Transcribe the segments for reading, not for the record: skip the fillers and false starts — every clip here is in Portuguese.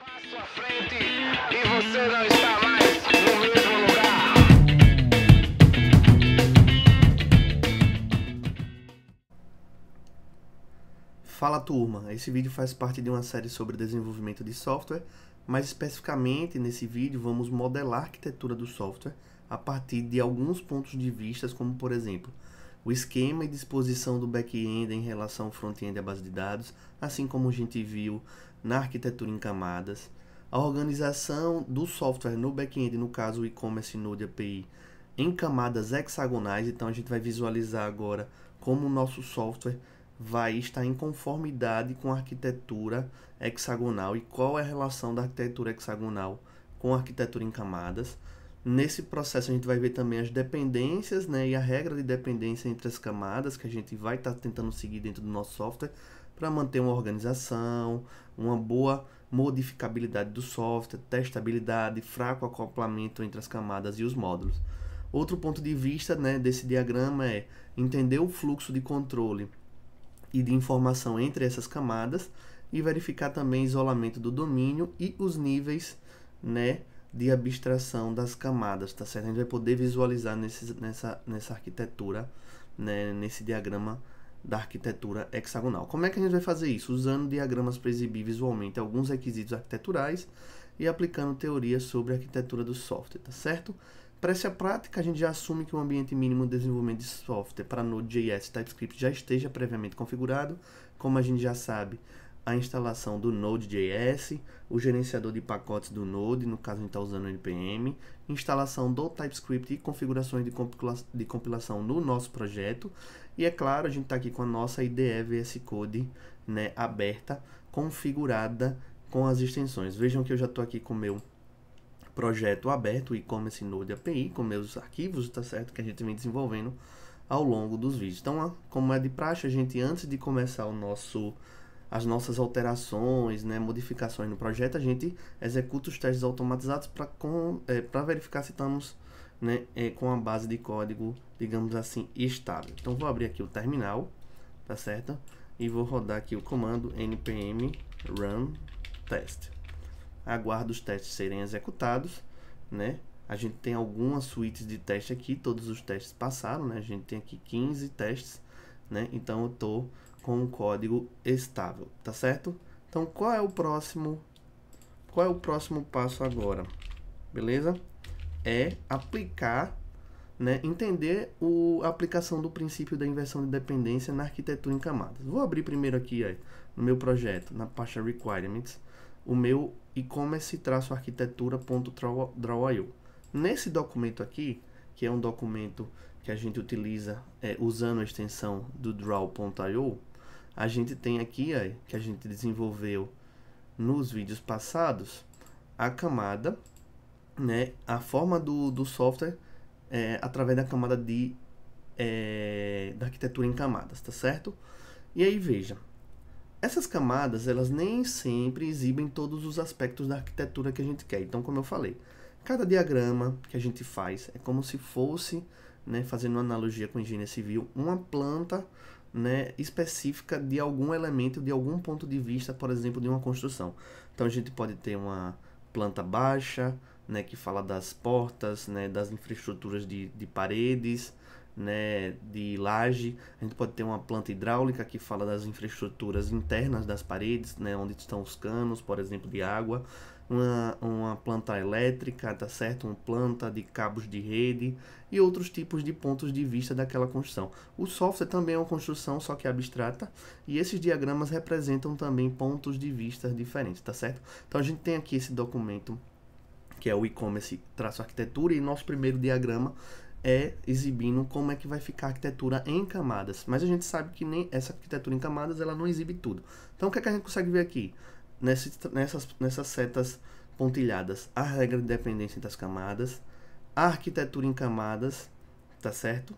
Passo à frente e você não está mais no mesmo lugar. Fala turma, esse vídeo faz parte de uma série sobre desenvolvimento de software, mais especificamente nesse vídeo vamos modelar a arquitetura do software a partir de alguns pontos de vista, como por exemplo, o esquema e disposição do back-end em relação ao front-end e à base de dados, assim como a gente viu na arquitetura em camadas, a organização do software no back-end, no caso o e-commerce Node API, em camadas hexagonais. Então a gente vai visualizar agora como o nosso software vai estar em conformidade com a arquitetura hexagonal e qual é a relação da arquitetura hexagonal com a arquitetura em camadas. Nesse processo a gente vai ver também as dependências, né, e a regra de dependência entre as camadas que a gente vai estar tentando seguir dentro do nosso software para manter uma organização, uma boa modificabilidade do software, testabilidade, fraco acoplamento entre as camadas e os módulos. Outro ponto de vista, né, desse diagrama é entender o fluxo de controle e de informação entre essas camadas e verificar também isolamento do domínio e os níveis, né, de abstração das camadas, tá certo? A gente vai poder visualizar nessa arquitetura, né, nesse diagrama da arquitetura hexagonal. Como é que a gente vai fazer isso? Usando diagramas para exibir visualmente alguns requisitos arquiteturais e aplicando teorias sobre a arquitetura do software, tá certo? Para essa prática, a gente já assume que o ambiente mínimo de desenvolvimento de software para Node.js e TypeScript já esteja previamente configurado. Como a gente já sabe, a instalação do Node.js, o gerenciador de pacotes do Node, no caso a gente está usando o NPM, instalação do TypeScript e configurações de compilação no nosso projeto. E é claro, a gente está aqui com a nossa IDE VS Code, né, aberta, configurada com as extensões. Vejam que eu já estou aqui com o meu projeto aberto, o e-commerce Node API, com meus arquivos, tá certo, que a gente vem desenvolvendo ao longo dos vídeos. Então, como é de praxe, a gente, antes de começar as nossas alterações, né, modificações no projeto, a gente executa os testes automatizados para verificar se estamos, né, com a base de código, digamos assim, estável. Então, vou abrir aqui o terminal, tá certo? E vou rodar aqui o comando npm run test. Aguardo os testes serem executados, né? A gente tem algumas suítes de teste aqui, todos os testes passaram, né? A gente tem aqui 15 testes, né? Então eu tô com o código estável, tá certo? Então qual é o próximo passo agora? Beleza? É aplicar, né? Entender a aplicação do princípio da inversão de dependência na arquitetura em camadas. Vou abrir primeiro aqui, ó, no meu projeto, na pasta requirements, o meu e-commerce-arquitetura.draw.io. Nesse documento aqui, que é um documento que a gente utiliza usando a extensão do draw.io, a gente tem aqui, que a gente desenvolveu nos vídeos passados, a camada, né, a forma do software através da camada da arquitetura em camadas, tá certo? E aí veja, essas camadas, elas nem sempre exibem todos os aspectos da arquitetura que a gente quer. Então, como eu falei, cada diagrama que a gente faz é como se fosse, né, fazendo uma analogia com engenharia civil, uma planta, né, específica de algum elemento, de algum ponto de vista, por exemplo, de uma construção. Então, a gente pode ter uma planta baixa, né, que fala das portas, né, das infraestruturas de paredes, né, de laje. A gente pode ter uma planta hidráulica que fala das infraestruturas internas das paredes, né, onde estão os canos, por exemplo, de água. Uma planta elétrica, tá certo? Uma planta de cabos de rede e outros tipos de pontos de vista daquela construção. O software também é uma construção, só que abstrata, e esses diagramas representam também pontos de vista diferentes, tá certo? Então a gente tem aqui esse documento que é o e-commerce-arquitetura, e nosso primeiro diagrama é exibindo como é que vai ficar a arquitetura em camadas. Mas a gente sabe que nem essa arquitetura em camadas ela não exibe tudo. Então o que é que a gente consegue ver aqui? Nessas setas pontilhadas, a regra de dependência entre as camadas, a arquitetura em camadas, tá certo?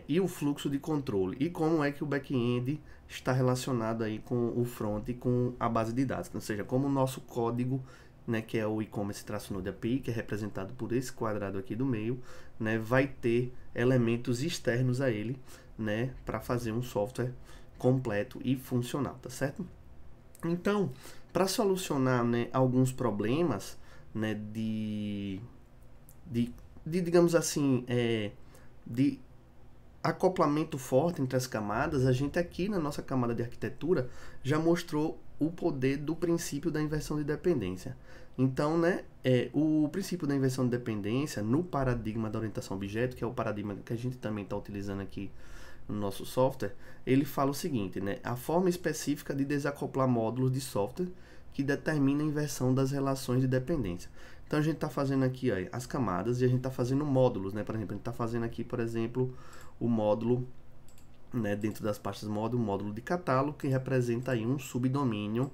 E o fluxo de controle. E como é que o back-end está relacionado aí com o front e com a base de dados. Ou seja, como o nosso código, né, que é o e-commerce-node API, que é representado por esse quadrado aqui do meio, né, vai ter elementos externos a ele, né, para fazer um software completo e funcional, tá certo? Então, Para solucionar, né, alguns problemas, né, digamos assim, de acoplamento forte entre as camadas, a gente aqui na nossa camada de arquitetura já mostrou o poder do princípio da inversão de dependência. Então, né, o princípio da inversão de dependência no paradigma da orientação a objeto, que é o paradigma que a gente também está utilizando aqui no nosso software, ele fala o seguinte, né, a forma específica de desacoplar módulos de software que determina a inversão das relações de dependência. Então a gente está fazendo aqui, ó, as camadas, e a gente está fazendo módulos, né? Por exemplo, a gente está fazendo aqui, por exemplo, o módulo, né, dentro das pastas módulo, o módulo de catálogo, que representa aí um subdomínio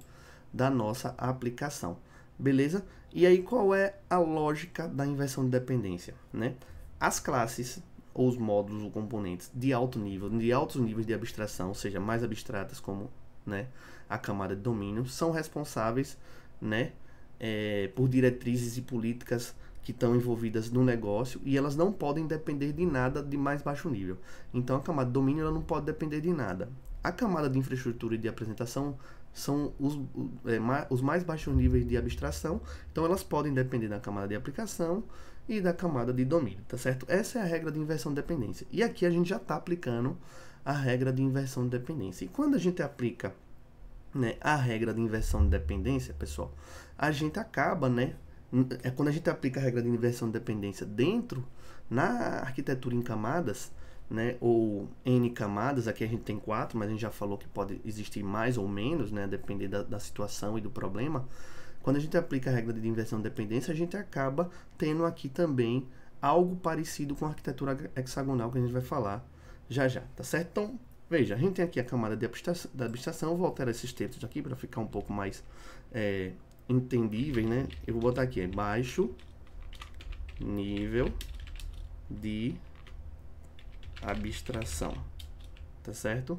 da nossa aplicação. Beleza? E aí qual é a lógica da inversão de dependência, né? As classes, ou os módulos ou componentes de alto nível, de altos níveis de abstração, ou seja, mais abstratas como, né, a camada de domínio, são responsáveis, né, por diretrizes e políticas que estão envolvidas no negócio, e elas não podem depender de nada de mais baixo nível. Então a camada de domínio ela não pode depender de nada. A camada de infraestrutura e de apresentação são os mais baixos níveis de abstração, então elas podem depender da camada de aplicação e da camada de domínio, tá certo? Essa é a regra de inversão de dependência. E aqui a gente já está aplicando a regra de inversão de dependência. E quando a gente aplica, né, a regra de inversão de dependência, pessoal, a gente acaba, né, quando a gente aplica a regra de inversão de dependência na arquitetura em camadas, né, ou N camadas, aqui a gente tem 4, mas a gente já falou que pode existir mais ou menos, né, depender da situação e do problema. Quando a gente aplica a regra de inversão de dependência, a gente acaba tendo aqui também algo parecido com a arquitetura hexagonal que a gente vai falar já, tá certo? Então, veja, a gente tem aqui a camada de abstração, eu vou alterar esses textos aqui para ficar um pouco mais entendíveis, né? Eu vou botar aqui, baixo nível de abstração, tá certo?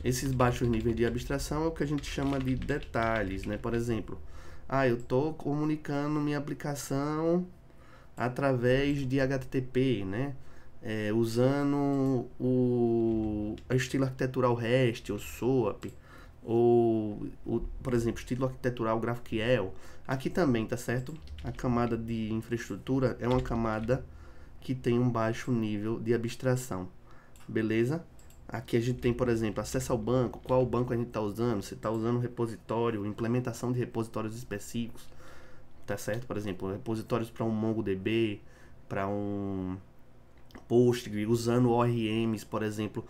Esses baixos níveis de abstração é o que a gente chama de detalhes, né? Por exemplo, eu estou comunicando minha aplicação através de HTTP, né? Usando o estilo arquitetural REST ou SOAP, ou por exemplo, estilo arquitetural GraphQL. Aqui também, tá certo? A camada de infraestrutura é uma camada que tem um baixo nível de abstração, beleza? Aqui a gente tem, por exemplo, acesso ao banco, qual banco a gente está usando, se está usando repositório, implementação de repositórios específicos, tá certo? Por exemplo, repositórios para um MongoDB, para um Postgre, usando ORMs, por exemplo,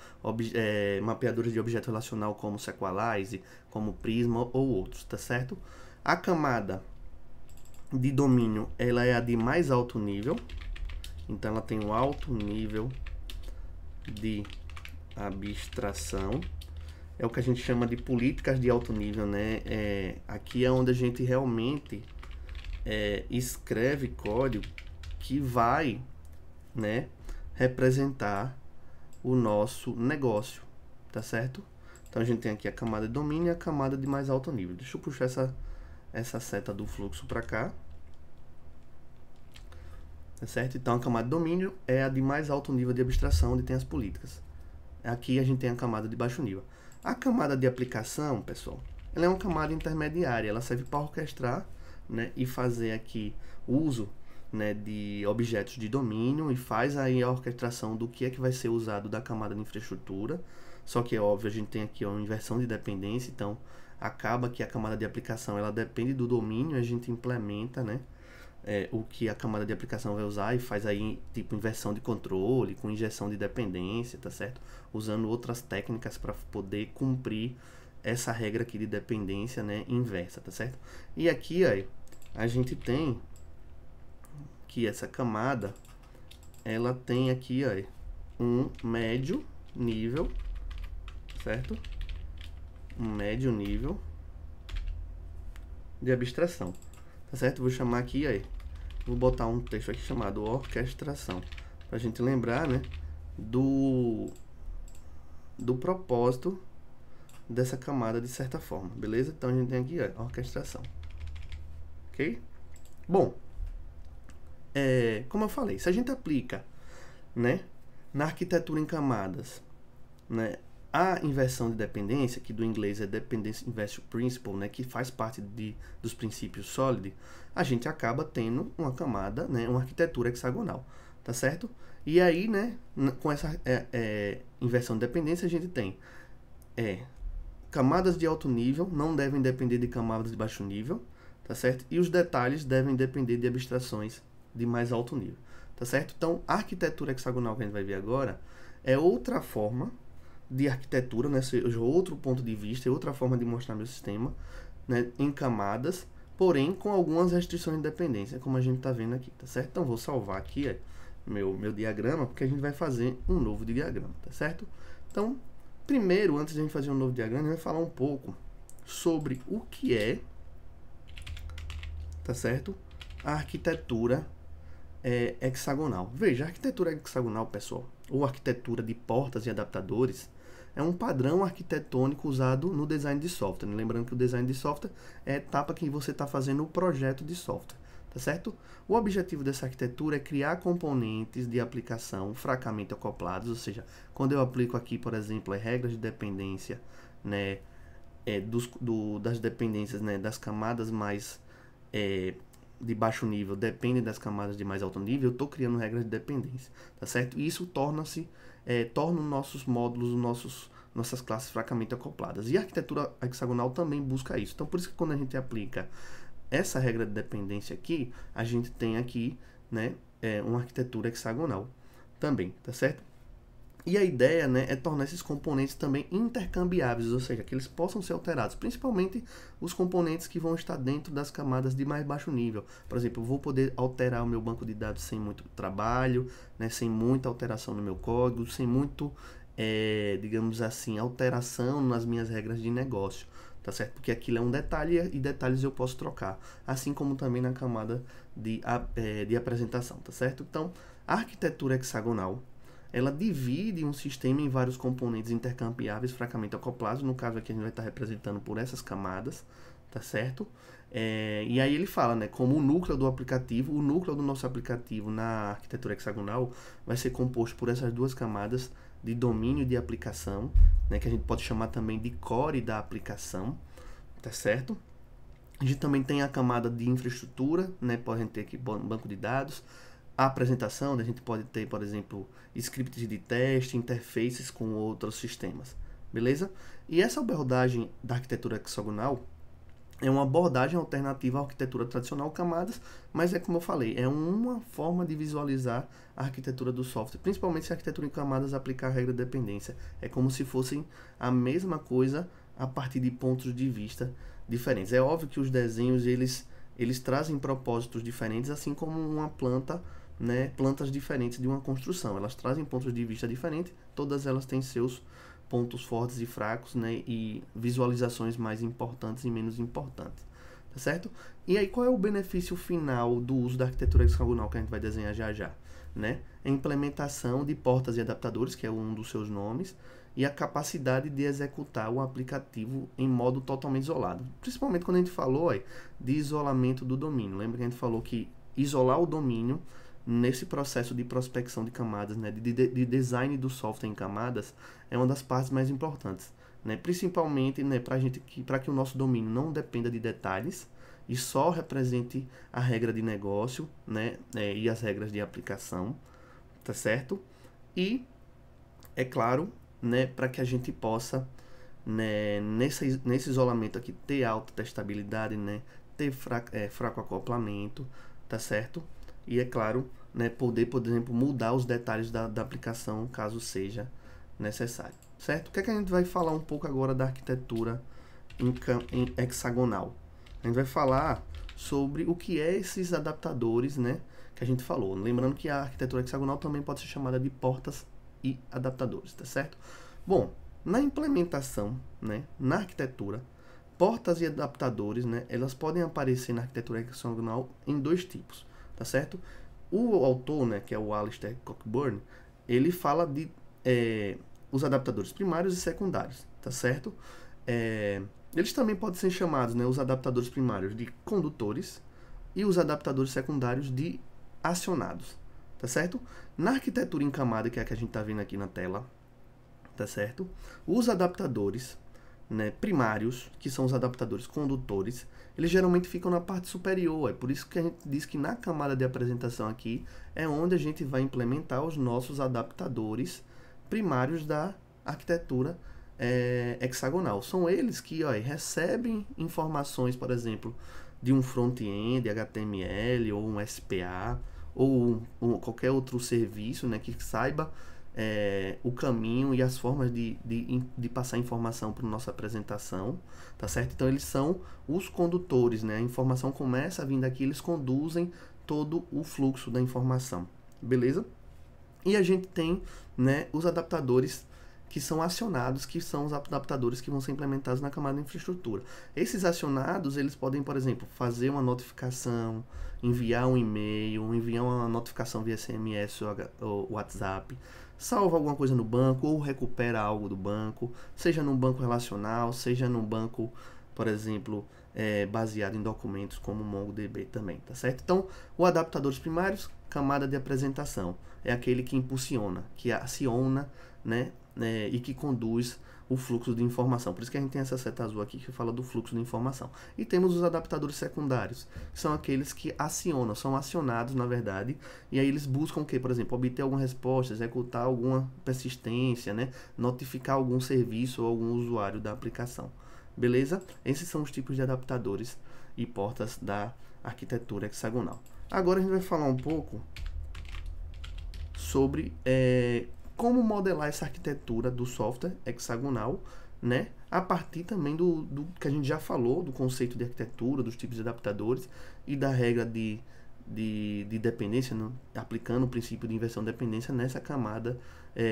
mapeadores de objeto relacional como Sequalize, como Prisma ou outros, tá certo? A camada de domínio, ela é a de mais alto nível, então ela tem um alto nível de abstração, é o que a gente chama de políticas de alto nível, né? Aqui é onde a gente realmente escreve código que vai, né, representar o nosso negócio, tá certo? Então a gente tem aqui a camada de domínio e a camada de mais alto nível. Deixa eu puxar essa seta do fluxo para cá, tá certo? Então a camada de domínio é a de mais alto nível de abstração, onde tem as políticas. Aqui a gente tem a camada de baixo nível. A camada de aplicação, pessoal, ela é uma camada intermediária, ela serve para orquestrar, né, e fazer aqui uso, né, de objetos de domínio, e faz aí a orquestração do que é que vai ser usado da camada de infraestrutura. Só que é óbvio, a gente tem aqui uma inversão de dependência, então acaba que a camada de aplicação ela depende do domínio, a gente implementa, né, o que a camada de aplicação vai usar e faz aí tipo inversão de controle, com injeção de dependência, tá certo? Usando outras técnicas para poder cumprir essa regra aqui de dependência, né, inversa, tá certo? E aqui, ó, a gente tem que essa camada, ela tem aqui, ó, um médio nível, certo? Um médio nível de abstração, tá certo? Vou chamar aqui, ó, vou botar um texto aqui chamado orquestração, pra gente lembrar, né, do propósito dessa camada de certa forma, beleza? Então a gente tem aqui, ó, orquestração, ok? Bom, como eu falei, se a gente aplica, né, na arquitetura em camadas, né, A inversão de dependência, que do inglês é Dependency Inversion Principle, né, que faz parte dos princípios SOLID, a gente acaba tendo uma camada, né, uma arquitetura hexagonal, tá certo? E aí, né, com essa inversão de dependência, a gente tem camadas de alto nível não devem depender de camadas de baixo nível, tá certo? E os detalhes devem depender de abstrações de mais alto nível, tá certo? Então, a arquitetura hexagonal que a gente vai ver agora é outra forma de arquitetura, né? Outro ponto de vista, outra forma de mostrar meu sistema, né? Em camadas, porém com algumas restrições de dependência, como a gente está vendo aqui, tá certo? Então, vou salvar aqui meu diagrama, porque a gente vai fazer um novo diagrama, tá certo? Então, primeiro, antes de a gente fazer um novo diagrama, a gente vai falar um pouco sobre o que é, tá certo? A arquitetura hexagonal. Veja, a arquitetura hexagonal, pessoal, ou arquitetura de portas e adaptadores, é um padrão arquitetônico usado no design de software. Lembrando que o design de software é a etapa que você está fazendo o projeto de software, tá certo? O objetivo dessa arquitetura é criar componentes de aplicação fracamente acoplados, ou seja, quando eu aplico aqui, por exemplo, as regras de dependência, né, das dependências, né, das camadas mais de baixo nível dependem das camadas de mais alto nível, eu estou criando regras de dependência, tá certo? E isso torna nossos módulos, nossas classes fracamente acopladas. E a arquitetura hexagonal também busca isso. Então, por isso que quando a gente aplica essa regra de dependência aqui, a gente tem aqui, né, uma arquitetura hexagonal também, tá certo? E a ideia, né, é tornar esses componentes também intercambiáveis, ou seja, que eles possam ser alterados, principalmente os componentes que vão estar dentro das camadas de mais baixo nível. Por exemplo, eu vou poder alterar o meu banco de dados sem muito trabalho, né, sem muita alteração no meu código, sem muito, digamos assim, alteração nas minhas regras de negócio, tá certo? Porque aquilo é um detalhe e detalhes eu posso trocar, assim como também na camada de apresentação, tá certo? Então, a arquitetura hexagonal, ela divide um sistema em vários componentes intercambiáveis fracamente acoplados. No caso aqui a gente vai estar representando por essas camadas, tá certo? E aí ele fala, né, como o núcleo do aplicativo, o núcleo do nosso aplicativo na arquitetura hexagonal vai ser composto por essas duas camadas de domínio de aplicação, né, que a gente pode chamar também de core da aplicação, tá certo? A gente também tem a camada de infraestrutura, né, pode ter aqui banco de dados, a apresentação, a gente pode ter, por exemplo, scripts de teste, interfaces com outros sistemas, beleza? E essa abordagem da arquitetura hexagonal é uma abordagem alternativa à arquitetura tradicional camadas, mas é como eu falei, é uma forma de visualizar a arquitetura do software, principalmente se a arquitetura em camadas aplicar a regra de dependência. É como se fossem a mesma coisa a partir de pontos de vista diferentes. É óbvio que os desenhos, eles trazem propósitos diferentes, assim como uma planta, né, plantas diferentes de uma construção. Elas trazem pontos de vista diferentes, todas elas têm seus pontos fortes e fracos, né, e visualizações mais importantes e menos importantes, tá certo? E aí qual é o benefício final do uso da arquitetura hexagonal que a gente vai desenhar já já, né? A implementação de portas e adaptadores, que é um dos seus nomes, e a capacidade de executar o aplicativo em modo totalmente isolado. Principalmente quando a gente falou de isolamento do domínio. Lembra que a gente falou que isolar o domínio nesse processo de prospecção de camadas, né, de design do software em camadas, é uma das partes mais importantes, né, principalmente, né, para que o nosso domínio não dependa de detalhes e só represente a regra de negócio, né, e as regras de aplicação, tá certo? E, é claro, né, para que a gente possa, né, nesse isolamento aqui, ter alta testabilidade, né, ter fraco acoplamento, tá certo? E, é claro, né, poder, por exemplo, mudar os detalhes da aplicação, caso seja necessário, certo? O que é que a gente vai falar um pouco agora da arquitetura em hexagonal? A gente vai falar sobre o que é esses adaptadores, né, que a gente falou. Lembrando que a arquitetura hexagonal também pode ser chamada de portas e adaptadores, tá certo? Bom, na implementação, né, na arquitetura, portas e adaptadores, né, elas podem aparecer na arquitetura hexagonal em dois tipos, tá certo? O autor, né, que é o Alistair Cockburn, ele fala de os adaptadores primários e secundários, tá certo? Eles também podem ser chamados, né, os adaptadores primários de condutores e os adaptadores secundários de acionados, tá certo? Na arquitetura em camada, que é a que a gente está vendo aqui na tela, tá certo? Os adaptadores, né, primários, que são os adaptadores condutores, eles geralmente ficam na parte superior. É por isso que a gente diz que na camada de apresentação aqui é onde a gente vai implementar os nossos adaptadores primários da arquitetura hexagonal. São eles que recebem informações, por exemplo, de um front-end, HTML ou um SPA ou qualquer outro serviço, né, que saiba o caminho e as formas de passar informação para a nossa apresentação, tá certo? Então eles são os condutores, né? A informação começa a vir daqui, eles conduzem todo o fluxo da informação, beleza? E a gente tem, né, os adaptadores que são acionados, que são os adaptadores que vão ser implementados na camada de infraestrutura. Esses acionados, eles podem, por exemplo, fazer uma notificação, enviar um e-mail, enviar uma notificação via SMS ou WhatsApp, salva alguma coisa no banco ou recupera algo do banco, seja num banco relacional, seja num banco, por exemplo, baseado em documentos como o MongoDB também, tá certo? Então, o adaptadores primários, camada de apresentação, é aquele que impulsiona, que aciona, né, e que conduz o fluxo de informação. Por isso que a gente tem essa seta azul aqui que fala do fluxo de informação. E temos os adaptadores secundários, que são aqueles que acionam, são acionados na verdade, e aí eles buscam o que? Por exemplo, obter alguma resposta, executar alguma persistência, né? Notificar algum serviço ou algum usuário da aplicação. Beleza? Esses são os tipos de adaptadores e portas da arquitetura hexagonal. Agora a gente vai falar um pouco sobre como modelar essa arquitetura do software hexagonal, né? A partir também do que a gente já falou, do conceito de arquitetura, dos tipos de adaptadores e da regra de dependência, né? Aplicando o princípio de inversão de dependência nessa camada,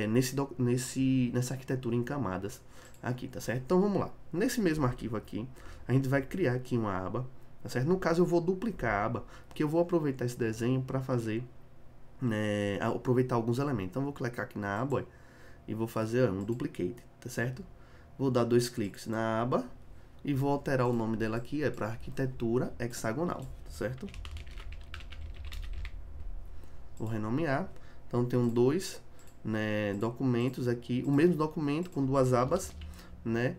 nessa arquitetura em camadas aqui, tá certo? Então vamos lá. Nesse mesmo arquivo aqui, a gente vai criar aqui uma aba, tá certo? No caso eu vou duplicar a aba, porque eu vou aproveitar esse desenho para fazer aproveitar alguns elementos. Então vou clicar aqui na aba e vou fazer um duplicate, tá certo? Vou dar 2 cliques na aba e vou alterar o nome dela aqui para arquitetura hexagonal, tá certo? Vou renomear. Então tenho 2 documentos aqui, o mesmo documento com 2 abas, né?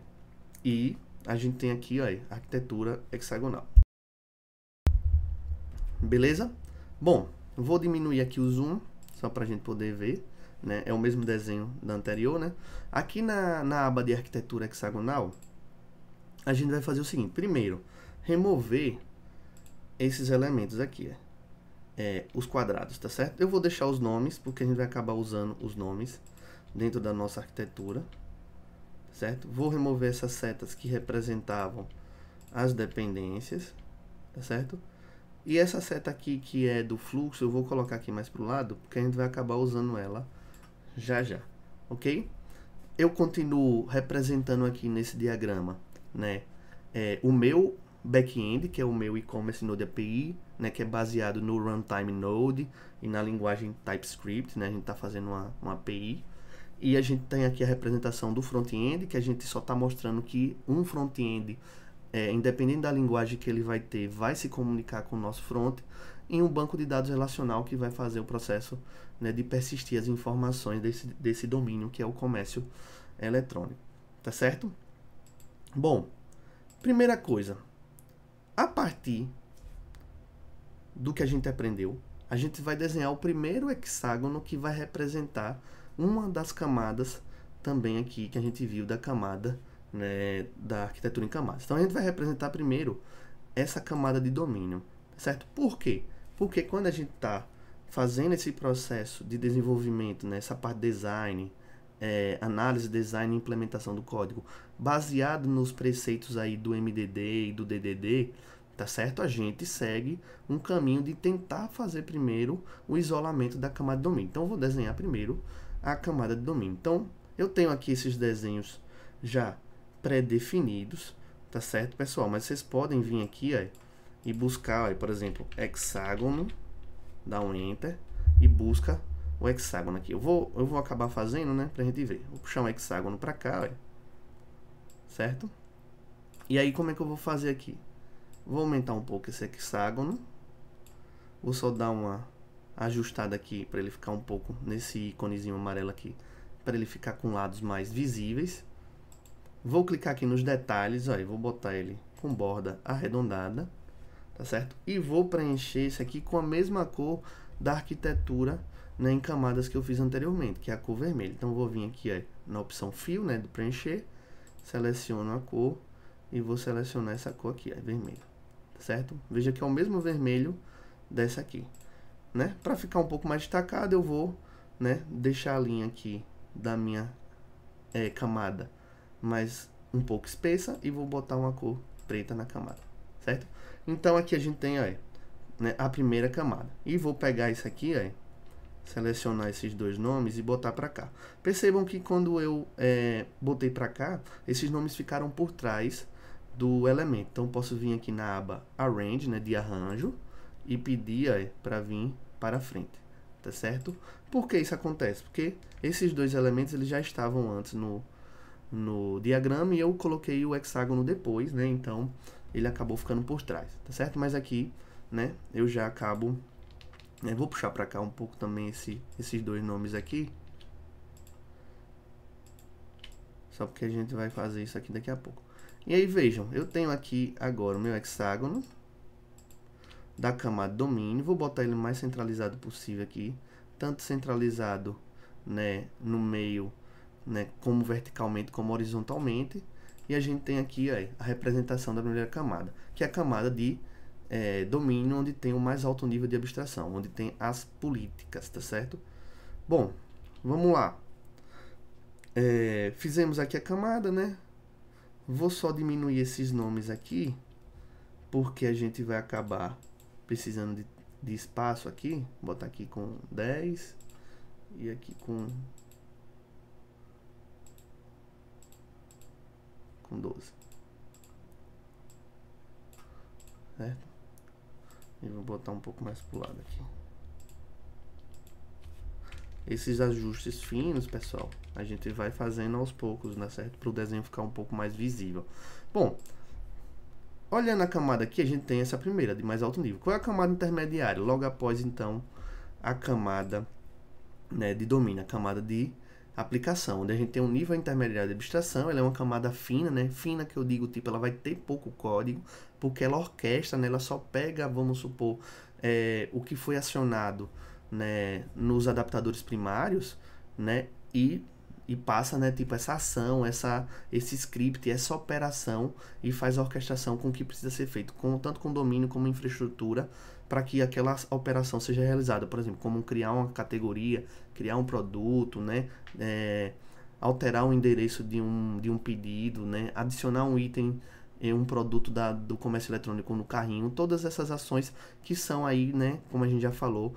E a gente tem aqui arquitetura hexagonal. Beleza? Bom, vou diminuir aqui o zoom, só para a gente poder ver, né? É o mesmo desenho da anterior, né? Aqui na aba de arquitetura hexagonal, a gente vai fazer o seguinte. Primeiro, remover esses elementos aqui, os quadrados, tá certo? Eu vou deixar os nomes, porque a gente vai acabar usando os nomes dentro da nossa arquitetura, certo? Vou remover essas setas que representavam as dependências, tá certo? E essa seta aqui, que é do fluxo, eu vou colocar aqui mais para o lado, porque a gente vai acabar usando ela já, ok? Eu continuo representando aqui nesse diagrama, né, o meu back-end, que é o meu e-commerce Node API, né, que é baseado no Runtime Node e na linguagem TypeScript, né, a gente está fazendo uma API. E a gente tem aqui a representação do front-end, que a gente só está mostrando que um front-end, independente da linguagem que ele vai ter, vai se comunicar com o nosso front, em um banco de dados relacional que vai fazer o processo, né, de persistir as informações desse domínio que é o comércio eletrônico, tá certo? Bom, primeira coisa, a partir do que a gente aprendeu, a gente vai desenhar o primeiro hexágono que vai representar uma das camadas também aqui que a gente viu da camada, né, da arquitetura em camadas. Então a gente vai representar primeiro essa camada de domínio, certo? Por quê? Porque quando a gente está fazendo esse processo de desenvolvimento, né, essa parte design, análise, design e implementação do código, baseado nos preceitos aí do MDD e do DDD, tá certo? A gente segue um caminho de tentar fazer primeiro o isolamento da camada de domínio. Então eu vou desenhar primeiro a camada de domínio. Então eu tenho aqui esses desenhos já pré-definidos, tá certo, pessoal? Mas vocês podem vir aqui e buscar, por exemplo, hexágono, dá um enter e busca o hexágono aqui. Eu vou acabar fazendo, né, pra gente ver. Vou puxar um hexágono pra cá, certo? E aí como é que eu vou fazer aqui? Vou aumentar um pouco esse hexágono. Vou só dar uma ajustada aqui para ele ficar um pouco nesse íconezinho amarelo aqui para ele ficar com lados mais visíveis. Vou clicar aqui nos detalhes, ó, e vou botar ele com borda arredondada, tá certo? E vou preencher isso aqui com a mesma cor da arquitetura, né, em camadas que eu fiz anteriormente, que é a cor vermelha. Então, vou vir aqui, ó, na opção fio, né, do preencher, seleciono a cor e vou selecionar essa cor aqui, ó, vermelho, tá certo? Veja que é o mesmo vermelho dessa aqui, né? Para ficar um pouco mais destacado, eu vou, né, deixar a linha aqui da minha camada mais um pouco espessa e vou botar uma cor preta na camada, certo? Então aqui a gente tem, ó, né, a primeira camada. E vou pegar isso aqui, ó, selecionar esses dois nomes e botar para cá. Percebam que quando eu botei para cá, esses nomes ficaram por trás do elemento. Então posso vir aqui na aba Arrange, né, de arranjo, e pedir para vir para frente, tá certo? Por que isso acontece? Porque esses dois elementos eles já estavam antes no diagrama e eu coloquei o hexágono depois, né? Então ele acabou ficando por trás, tá certo? Mas aqui, né, eu já acabo, né, vou puxar para cá um pouco também esses dois nomes aqui, só porque a gente vai fazer isso aqui daqui a pouco. E aí vejam, eu tenho aqui agora o meu hexágono da camada domínio, vou botar ele o mais centralizado possível aqui, tanto centralizado, né, no meio, né, como verticalmente como horizontalmente. E a gente tem aqui, ó, a representação da primeira camada, que é a camada de domínio, onde tem o mais alto nível de abstração, onde tem as políticas, tá certo? Bom, vamos lá. Fizemos aqui a camada, né? Vou só diminuir esses nomes aqui, porque a gente vai acabar precisando de espaço aqui. Vou botar aqui com 10 e aqui com 12, certo? E vou botar um pouco mais pro lado aqui. Esses ajustes finos, pessoal, a gente vai fazendo aos poucos, né, certo? Para o desenho ficar um pouco mais visível. Bom, olhando a camada aqui, a gente tem essa primeira, de mais alto nível. Qual é a camada intermediária? Logo após, então, a camada, né, de domínio, a camada de aplicação, onde a gente tem um nível intermediário de abstração. Ela é uma camada fina, né? Fina que eu digo, tipo, ela vai ter pouco código, porque ela orquestra, né? Ela só pega, vamos supor, o que foi acionado, né, nos adaptadores primários, né? E passa, né, tipo, essa ação, esse script, essa operação, e faz a orquestração com o que precisa ser feito, tanto com domínio como infraestrutura, para que aquela operação seja realizada. Por exemplo, como criar uma categoria, criar um produto, né, alterar o endereço de um pedido, né, adicionar um item, um produto do comércio eletrônico no carrinho. Todas essas ações que são aí, né, como a gente já falou,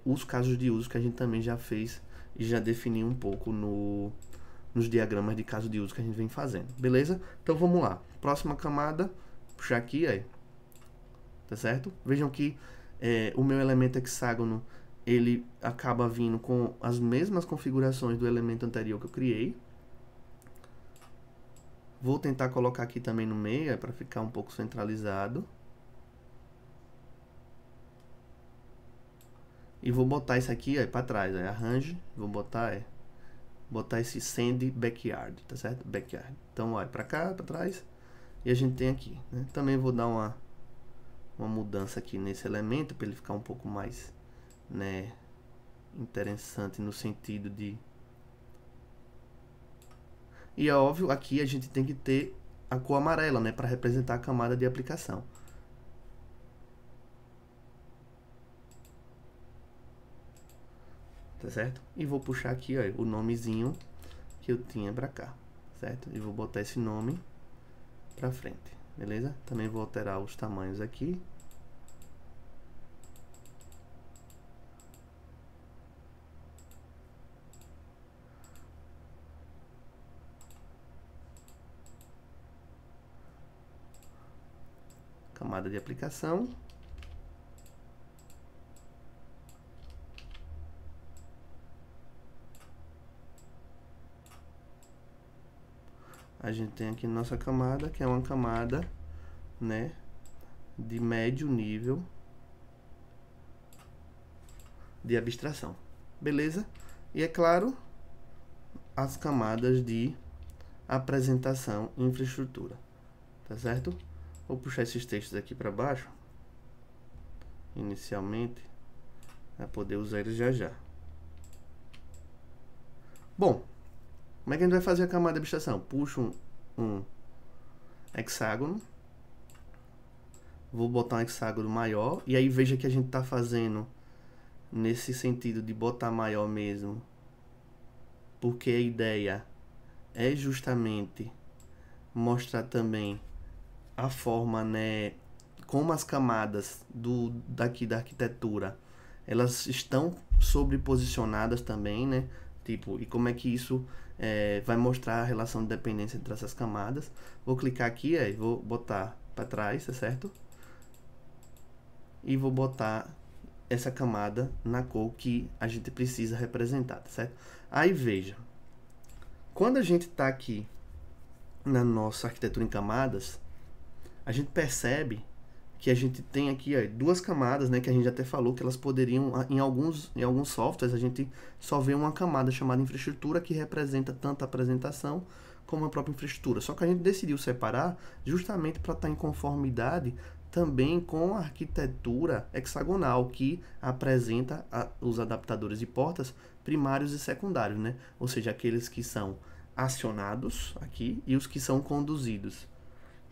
os casos de uso que a gente também já fez e já definiu um pouco nos diagramas de caso de uso que a gente vem fazendo, beleza? Então vamos lá, próxima camada, puxar aqui, aí, tá certo? Vejam que o meu elemento hexágono, ele acaba vindo com as mesmas configurações do elemento anterior que eu criei. Vou tentar colocar aqui também no meio, para ficar um pouco centralizado. E vou botar isso aqui para trás, arrange, vou botar esse send backyard, tá certo? Backyard. Então, olha, para cá, para trás, e a gente tem aqui, né? Também vou dar uma mudança aqui nesse elemento, para ele ficar um pouco mais, né, interessante no sentido de... E é óbvio, aqui a gente tem que ter a cor amarela, né, para representar a camada de aplicação. Tá certo? E vou puxar aqui, ó, o nomezinho que eu tinha para cá, certo? E vou botar esse nome para frente, beleza? Também vou alterar os tamanhos aqui. Camada de aplicação. A gente tem aqui nossa camada, que é uma camada, né, de médio nível de abstração, beleza? E é claro, as camadas de apresentação e infraestrutura, tá certo? Vou puxar esses textos aqui para baixo, inicialmente, para poder usar eles já já. Bom, como é que a gente vai fazer a camada de abstração? Puxo um hexágono, vou botar um hexágono maior, e aí veja que a gente está fazendo nesse sentido de botar maior mesmo, porque a ideia é justamente mostrar também a forma, né, como as camadas daqui da arquitetura, elas estão sobreposicionadas também, né, tipo, e como é que isso vai mostrar a relação de dependência entre essas camadas. Vou clicar aqui, vou botar para trás, tá certo? E vou botar essa camada na cor que a gente precisa representar, tá certo? Aí veja, quando a gente está aqui na nossa arquitetura em camadas, a gente percebe que a gente tem aqui duas camadas, né, que a gente até falou que elas poderiam, em alguns softwares, a gente só vê uma camada chamada infraestrutura que representa tanto a apresentação como a própria infraestrutura. Só que a gente decidiu separar justamente para estar em conformidade também com a arquitetura hexagonal, que apresenta os adaptadores de portas primários e secundários, né? Ou seja, aqueles que são acionados aqui e os que são conduzidos.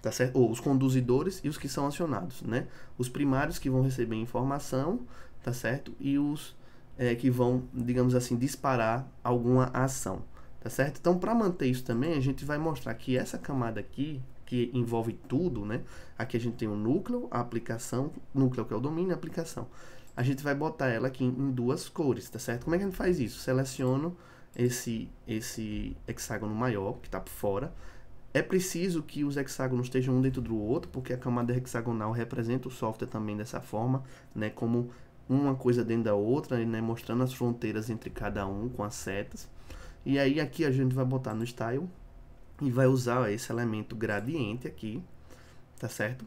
Tá certo? Ou os conduzidores e os que são acionados, né? Os primários que vão receber informação, tá certo? E os que vão, digamos assim, disparar alguma ação, tá certo? Então, para manter isso também, a gente vai mostrar que essa camada aqui, que envolve tudo, né? Aqui a gente tem o núcleo, a aplicação, núcleo que é o domínio, a aplicação. A gente vai botar ela aqui em duas cores, tá certo? Como é que a gente faz isso? Seleciono esse hexágono maior, que está por fora. É preciso que os hexágonos estejam um dentro do outro, porque a camada hexagonal representa o software também dessa forma, né, como uma coisa dentro da outra, né, mostrando as fronteiras entre cada um com as setas. E aí aqui a gente vai botar no style e vai usar esse elemento gradiente aqui, tá certo?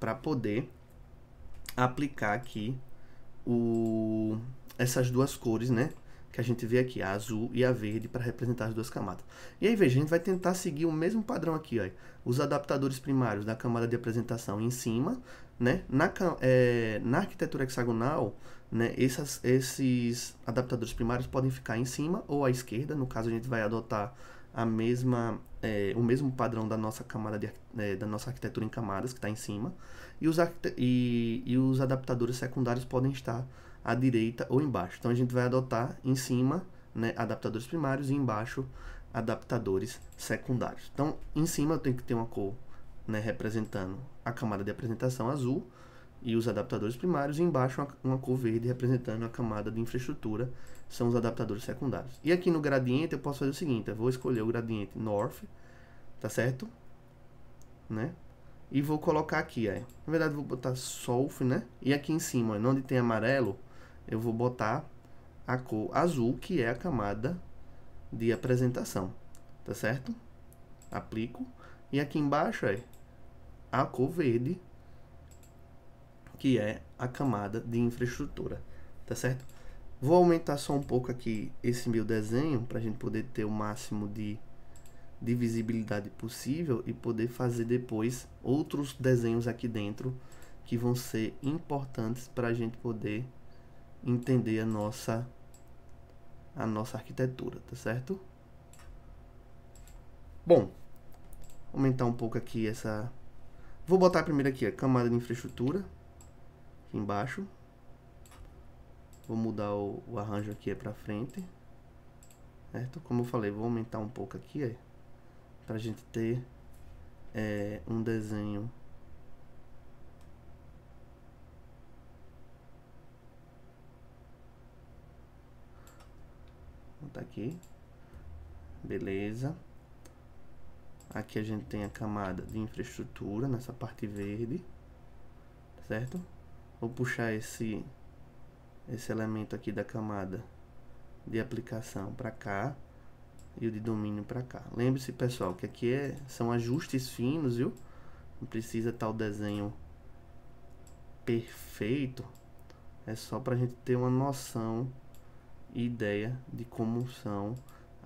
Para poder aplicar aqui essas duas cores, né? Que a gente vê aqui, a azul e a verde, para representar as duas camadas. E aí, veja, a gente vai tentar seguir o mesmo padrão aqui, ó. Os adaptadores primários da camada de apresentação em cima, né? Na arquitetura hexagonal, né? Esses adaptadores primários podem ficar em cima ou à esquerda. No caso, a gente vai adotar o mesmo padrão da nossa camada da nossa arquitetura em camadas, que está em cima. E os adaptadores secundários podem estar à direita ou embaixo. Então a gente vai adotar em cima, né, adaptadores primários e embaixo adaptadores secundários. Então em cima eu tenho que ter uma cor, né, representando a camada de apresentação azul e os adaptadores primários, e embaixo uma cor verde representando a camada de infraestrutura, são os adaptadores secundários. E aqui no gradiente eu posso fazer o seguinte, eu vou escolher o gradiente North, tá certo? Né? E vou colocar aqui, na verdade vou botar South, né? E aqui em cima, onde tem amarelo, eu vou botar a cor azul, que é a camada de apresentação, tá certo? Aplico. E aqui embaixo a cor verde, que é a camada de infraestrutura, tá certo? Vou aumentar só um pouco aqui esse meu desenho, para a gente poder ter o máximo de visibilidade possível e poder fazer depois outros desenhos aqui dentro que vão ser importantes para a gente poder entender a nossa arquitetura, tá certo? Bom, aumentar um pouco aqui vou botar primeiro aqui a camada de infraestrutura aqui embaixo. Vou mudar o arranjo aqui para frente, certo? Como eu falei, vou aumentar um pouco aqui, para a gente ter um desenho tá aqui, beleza. Aqui a gente tem a camada de infraestrutura nessa parte verde, certo? Vou puxar esse elemento aqui da camada de aplicação para cá e o de domínio para cá. Lembre-se, pessoal, que aqui são ajustes finos, viu? Não precisa estar o desenho perfeito, é só para a gente ter uma noção e ideia de como são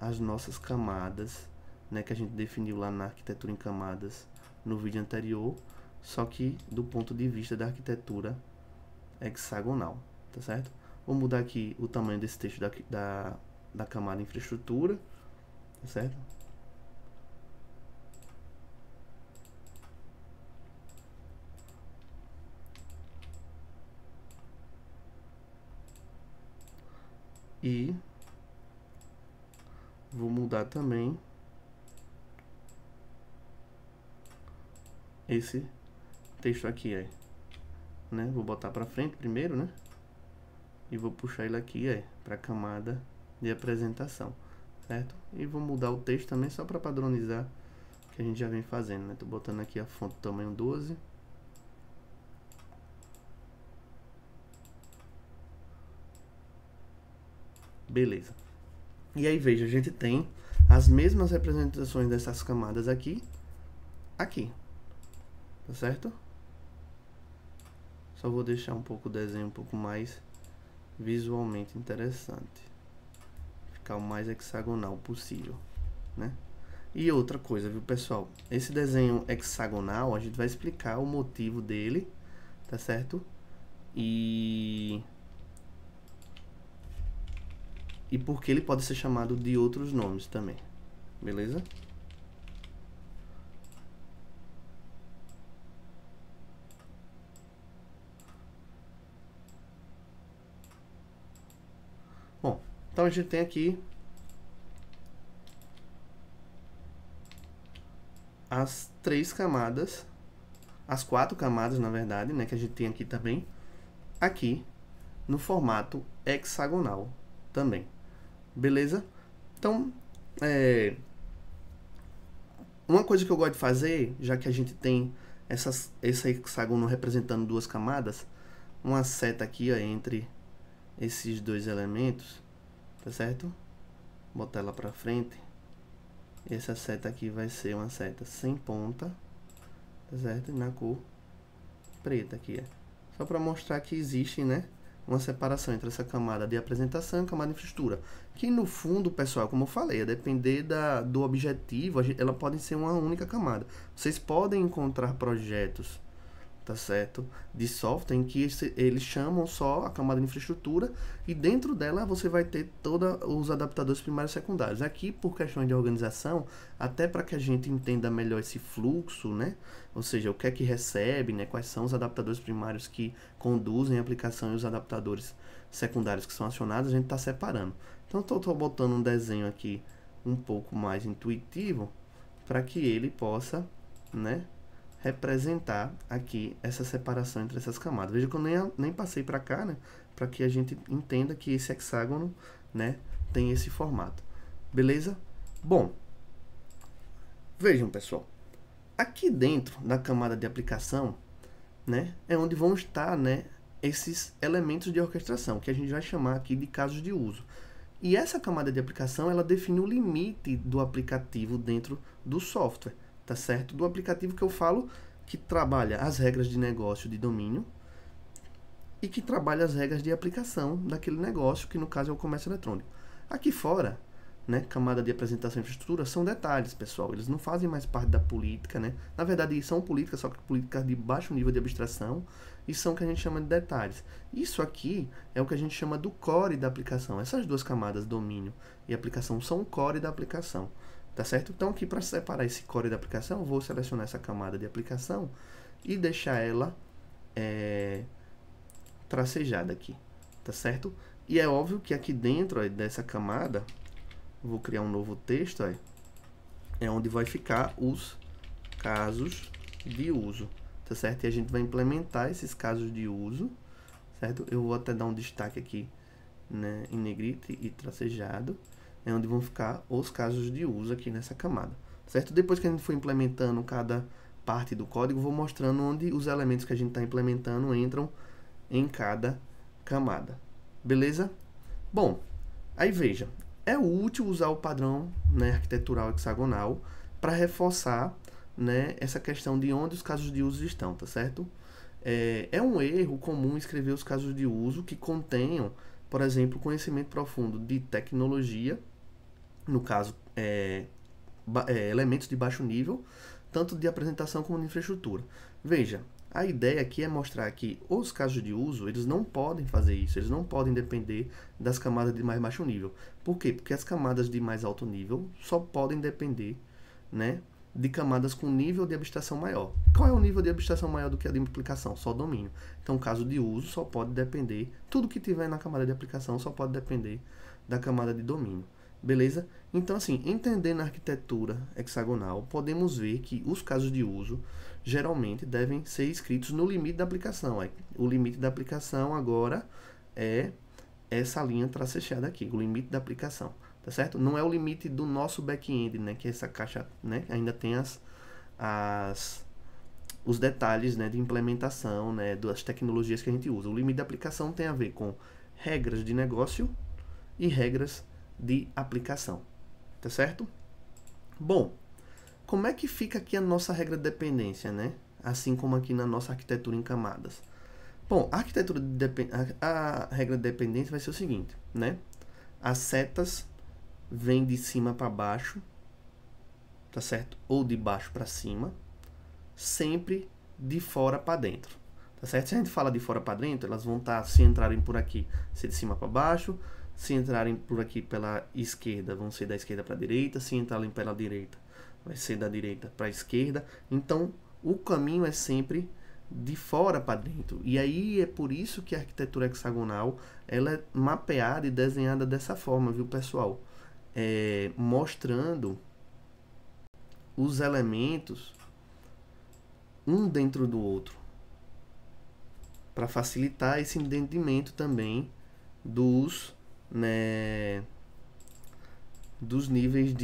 as nossas camadas, né, que a gente definiu lá na arquitetura em camadas no vídeo anterior, só que do ponto de vista da arquitetura hexagonal, tá certo? Vou mudar aqui o tamanho desse texto da camada infraestrutura, tá certo? E vou mudar também esse texto aqui, aí, né? Vou botar para frente primeiro, né? E vou puxar ele aqui, para a camada de apresentação, certo? E vou mudar o texto também só para padronizar o que a gente já vem fazendo, né? Tô botando aqui a fonte tamanho 12. Beleza. E aí, veja, a gente tem as mesmas representações dessas camadas aqui, tá certo? Só vou deixar um pouco o desenho um pouco mais visualmente interessante, ficar o mais hexagonal possível, né? E outra coisa, viu, pessoal? Esse desenho hexagonal, a gente vai explicar o motivo dele, tá certo? E porque ele pode ser chamado de outros nomes também, beleza? Bom, então a gente tem aqui as 3 camadas, as 4 camadas, na verdade, né, que a gente tem aqui também, aqui no formato hexagonal também, beleza? Então, uma coisa que eu gosto de fazer, já que a gente tem esse hexágono representando 2 camadas, uma seta aqui, ó, entre esses 2 elementos, tá certo? Botar ela para frente. Essa seta aqui vai ser uma seta sem ponta, tá certo? E na cor preta aqui, só para mostrar que existe, né, uma separação entre essa camada de apresentação e a camada de infraestrutura, que no fundo, pessoal, como eu falei, a depender do objetivo, ela pode ser uma única camada. Vocês podem encontrar projetos, tá certo, de software em que eles chamam só a camada de infraestrutura e dentro dela você vai ter todos os adaptadores primários e secundários. Aqui, por questões de organização, até para que a gente entenda melhor esse fluxo, né, ou seja, o que é que recebe, né, quais são os adaptadores primários que conduzem a aplicação e os adaptadores secundários que são acionados, a gente está separando. Então, estou botando um desenho aqui um pouco mais intuitivo para que ele possa, né, representar aqui essa separação entre essas camadas. Veja que eu nem passei para cá, né, para que a gente entenda que esse hexágono, né, tem esse formato. Beleza? Bom, vejam, pessoal, aqui dentro da camada de aplicação, né, é onde vão estar, né, esses elementos de orquestração, que a gente vai chamar aqui de casos de uso. E essa camada de aplicação, ela define o limite do aplicativo dentro do software, tá certo? Do aplicativo que eu falo que trabalha as regras de negócio de domínio e que trabalha as regras de aplicação daquele negócio, que no caso é o comércio eletrônico. Aqui fora, né, camada de apresentação e infraestrutura, são detalhes, pessoal. Eles não fazem mais parte da política, né? Na verdade, são políticas, só que políticas de baixo nível de abstração, e são o que a gente chama de detalhes. Isso aqui é o que a gente chama do core da aplicação. Essas 2 camadas, domínio e aplicação, são o core da aplicação. Tá certo? Então, aqui para separar esse core da aplicação, eu vou selecionar essa camada de aplicação e deixar ela tracejada aqui, tá certo? E é óbvio que aqui dentro dessa camada, vou criar um novo texto, é onde vai ficar os casos de uso, tá certo? E a gente vai implementar esses casos de uso, certo? Eu vou até dar um destaque aqui, né, em negrito e tracejado. É onde vão ficar os casos de uso aqui nessa camada, certo? Depois que a gente for implementando cada parte do código, vou mostrando onde os elementos que a gente está implementando entram em cada camada, beleza? Bom, aí veja, é útil usar o padrão, né, arquitetural hexagonal para reforçar, né, essa questão de onde os casos de uso estão, tá certo? É um erro comum escrever os casos de uso que contenham, por exemplo, conhecimento profundo de tecnologia no caso, elementos de baixo nível, tanto de apresentação como de infraestrutura. Veja, a ideia aqui é mostrar que os casos de uso, eles não podem fazer isso, eles não podem depender das camadas de mais baixo nível. Por quê? Porque as camadas de mais alto nível só podem depender, né, de camadas com nível de abstração maior. Qual é o nível de abstração maior do que a de aplicação? Só domínio. Então, o caso de uso só pode depender, tudo que tiver na camada de aplicação só pode depender da camada de domínio. Beleza? Então, assim, entendendo a arquitetura hexagonal, podemos ver que os casos de uso geralmente devem ser escritos no limite da aplicação. O limite da aplicação agora é essa linha tracejada aqui, o limite da aplicação. Tá certo? Não é o limite do nosso back-end, né? Que é essa caixa, né? Ainda tem os detalhes, né, de implementação, né, das tecnologias que a gente usa. O limite da aplicação tem a ver com regras de negócio e regras de aplicação. Tá certo? Bom, como é que fica aqui a nossa regra de dependência, né? Assim como aqui na nossa arquitetura em camadas. Bom, a regra de dependência vai ser o seguinte, né? As setas vem de cima para baixo, tá certo? Ou de baixo para cima, sempre de fora para dentro, tá certo? Se a gente fala de fora para dentro, elas vão estar, se entrarem por aqui, ser de cima para baixo, se entrarem por aqui pela esquerda, vão ser da esquerda para a direita, se entrarem pela direita, vai ser da direita para a esquerda. Então, o caminho é sempre de fora para dentro. E aí é por isso que a arquitetura hexagonal, ela é mapeada e desenhada dessa forma, viu, pessoal? Mostrando os elementos um dentro do outro, para facilitar esse entendimento também dos níveis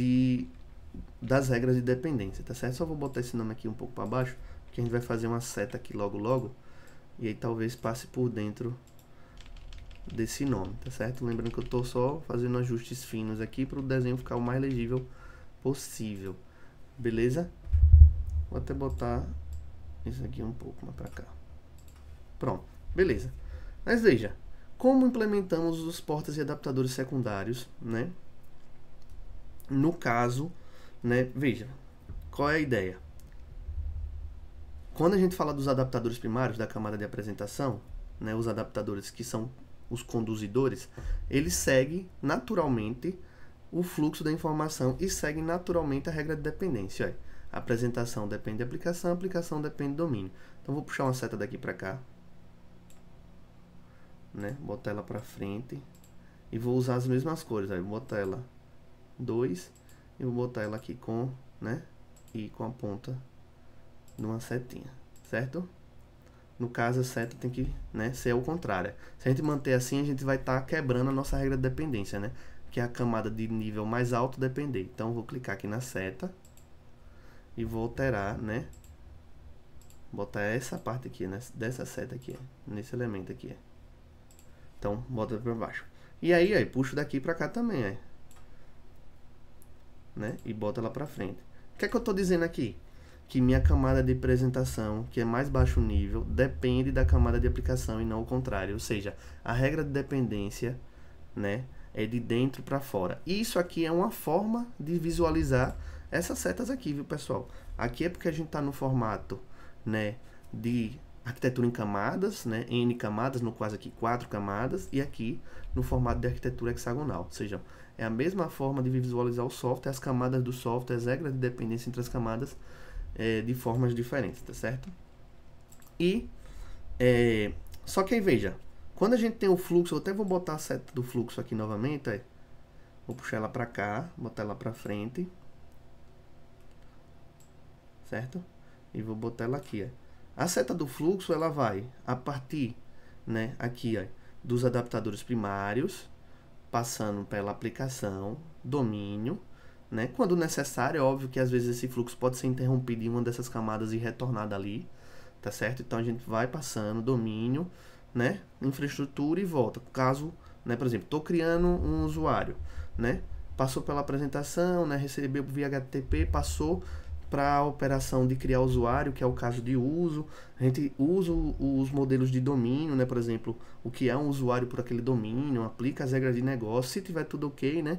das regras de dependência, tá certo? Só vou botar esse nome aqui um pouco para baixo, porque a gente vai fazer uma seta aqui logo, e aí talvez passe por dentro desse nome, tá certo? Lembrando que eu estou só fazendo ajustes finos aqui para o desenho ficar o mais legível possível, beleza? Vou até botar isso aqui um pouco mais para cá. Pronto, beleza. Mas veja, como implementamos os portas e adaptadores secundários, né? No caso, né? Veja, qual é a ideia? Quando a gente fala dos adaptadores primários da camada de apresentação, né? Os adaptadores que são os conduzidores, eles seguem naturalmente o fluxo da informação e seguem naturalmente a regra de dependência. Olha, a apresentação depende da aplicação, a aplicação depende do domínio. Então, vou puxar uma seta daqui para cá, né? Botar ela para frente e vou usar as mesmas cores. Aí, vou botar ela 2 e vou botar ela aqui com, né? E com a ponta de uma setinha, certo? No caso, a seta tem que, né, ser ao contrário. Se a gente manter assim, a gente vai estar quebrando a nossa regra de dependência, né? Que é a camada de nível mais alto depender. Então, vou clicar aqui na seta e vou alterar, né? Botar essa parte aqui, né, dessa seta aqui, nesse elemento aqui. Então, bota para baixo. E aí, puxo daqui para cá também, né? E bota ela para frente. O que é que eu estou dizendo aqui? Que minha camada de apresentação, que é mais baixo nível, depende da camada de aplicação e não o contrário. Ou seja, a regra de dependência, né, é de dentro para fora. Isso aqui é uma forma de visualizar essas setas aqui, viu, pessoal? Aqui é porque a gente está no formato, né, de arquitetura em camadas, né, N camadas, no caso aqui 4 camadas, e aqui no formato de arquitetura hexagonal. Ou seja, é a mesma forma de visualizar o software, as camadas do software, as regras de dependência entre as camadas, de formas diferentes, tá certo? E só que aí veja, quando a gente tem o fluxo, eu até vou botar a seta do fluxo aqui novamente, vou puxar ela para cá, botar ela para frente, certo? E vou botar ela aqui, A seta do fluxo, ela vai a partir, né, aqui, dos adaptadores primários, passando pela aplicação, domínio, né? Quando necessário, é óbvio que às vezes esse fluxo pode ser interrompido em uma dessas camadas e retornado ali, tá certo? Então a gente vai passando domínio, né, infraestrutura e volta. Caso, né, por exemplo, estou criando um usuário, né? Passou pela apresentação, né, recebeu via HTTP, passou para a operação de criar usuário, que é o caso de uso. A gente usa os modelos de domínio, né? Por exemplo, o que é um usuário por aquele domínio, aplica as regras de negócio. Se tiver tudo ok, né?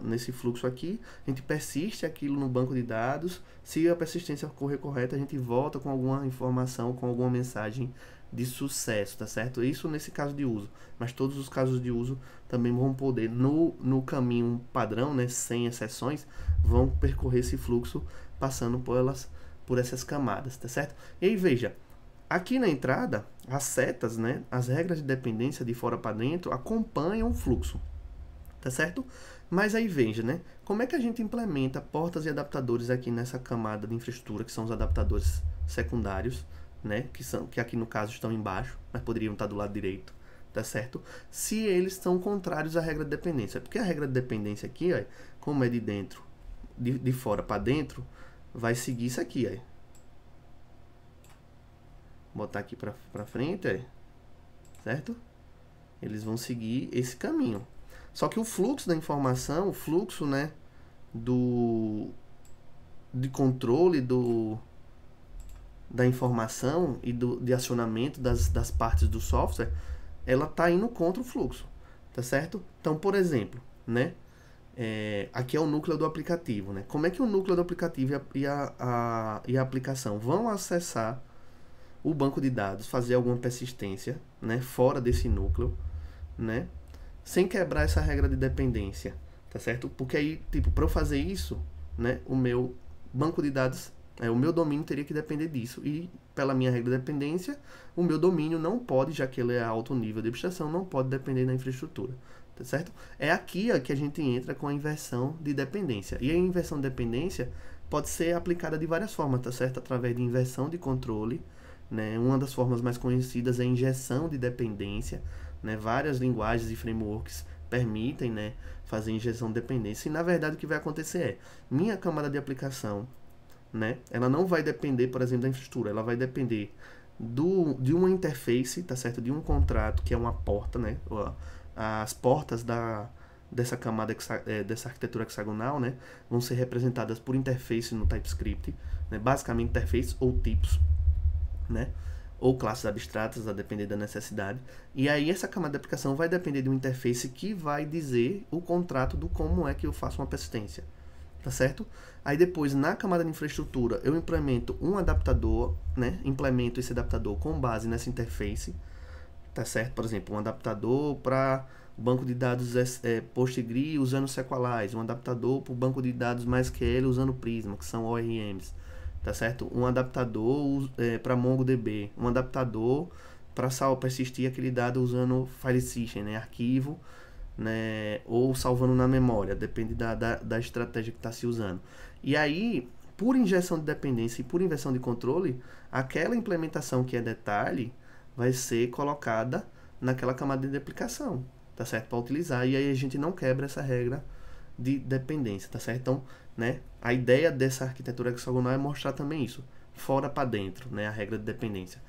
Nesse fluxo aqui, a gente persiste aquilo no banco de dados. Se a persistência ocorrer correta, a gente volta com alguma informação, com alguma mensagem de sucesso, tá certo? Isso nesse caso de uso, mas todos os casos de uso também vão poder, no caminho padrão, né, sem exceções, vão percorrer esse fluxo passando por essas camadas, tá certo? E aí veja, aqui na entrada, as setas, né, as regras de dependência de fora para dentro acompanham o fluxo, tá certo? Mas aí veja, né, como é que a gente implementa portas e adaptadores aqui nessa camada de infraestrutura, que são os adaptadores secundários, né, que aqui no caso estão embaixo, mas poderiam estar do lado direito, tá certo? Se eles são contrários à regra de dependência, porque a regra de dependência aqui, ó, como é de dentro, de fora para dentro, vai seguir isso aqui, ó. Botar aqui para frente, ó, certo? Eles vão seguir esse caminho. Só que o fluxo da informação, o fluxo, né, de controle da informação e de acionamento das partes do software, ela está indo contra o fluxo, tá certo? Então, por exemplo, né, aqui é o núcleo do aplicativo, né? Como é que o núcleo do aplicativo e a aplicação vão acessar o banco de dados, fazer alguma persistência, né, fora desse núcleo, né, sem quebrar essa regra de dependência, tá certo? Porque aí, tipo, para eu fazer isso, né, o meu banco de dados, o meu domínio teria que depender disso. E pela minha regra de dependência, o meu domínio não pode, já que ele é alto nível de abstração, não pode depender da infraestrutura, tá certo? É aqui que a gente entra com a inversão de dependência. E a inversão de dependência pode ser aplicada de várias formas, tá certo? Através de inversão de controle, né? Uma das formas mais conhecidas é a injeção de dependência, né? Várias linguagens e frameworks permitem, né, fazer injeção de dependência. E na verdade o que vai acontecer é, minha camada de aplicação, né, ela não vai depender, por exemplo, da infraestrutura, ela vai depender de uma interface, tá certo? De um contrato, que é uma porta, né? As portas dessa camada, dessa arquitetura hexagonal, né, vão ser representadas por interface no TypeScript, né? Basicamente interface ou tipos, né? Ou classes abstratas, a depender da necessidade. E aí essa camada de aplicação vai depender de uma interface que vai dizer o contrato do como é que eu faço uma persistência, tá certo? Aí depois, na camada de infraestrutura, eu implemento um adaptador, né? Implemento esse adaptador com base nessa interface, tá certo? Por exemplo, um adaptador para banco de dados PostgreSQL usando Sequelize, um adaptador para o banco de dados MySQL usando Prisma, que são ORMs, tá certo? Um adaptador para MongoDB, um adaptador para persistir aquele dado usando file system, né? Arquivo, né, ou salvando na memória, depende da estratégia que está se usando. E aí, por injeção de dependência e por inversão de controle, aquela implementação que é detalhe vai ser colocada naquela camada de aplicação, tá certo? Para utilizar, e aí a gente não quebra essa regra de dependência, tá certo? Então, né, a ideia dessa arquitetura hexagonal é mostrar também isso, fora para dentro, né, a regra de dependência.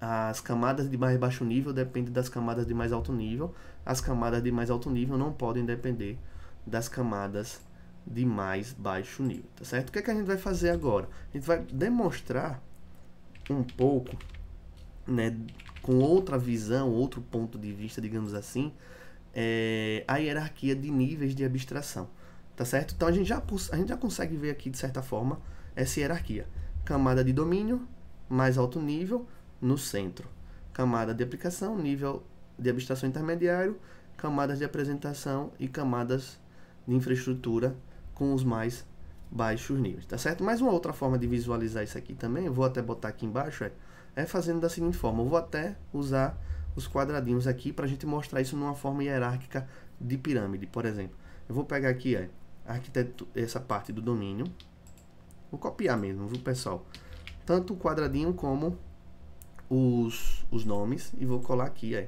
As camadas de mais baixo nível dependem das camadas de mais alto nível. As camadas de mais alto nível não podem depender das camadas de mais baixo nível, tá certo? O que é que a gente vai fazer agora? A gente vai demonstrar um pouco, né, com outra visão, outro ponto de vista, digamos assim, a hierarquia de níveis de abstração, tá certo? Então a gente já consegue ver aqui, de certa forma, essa hierarquia. Camada de domínio, mais alto nível, no centro. Camada de aplicação, nível de abstração intermediário, camadas de apresentação e camadas de infraestrutura com os mais baixos níveis, tá certo? Mas uma outra forma de visualizar isso aqui também, eu vou até botar aqui embaixo, é fazendo da seguinte forma, eu vou até usar os quadradinhos aqui para a gente mostrar isso numa forma hierárquica de pirâmide, por exemplo. Eu vou pegar aqui, essa parte do domínio, vou copiar mesmo, viu, pessoal? Tanto o quadradinho como os nomes, e vou colar aqui,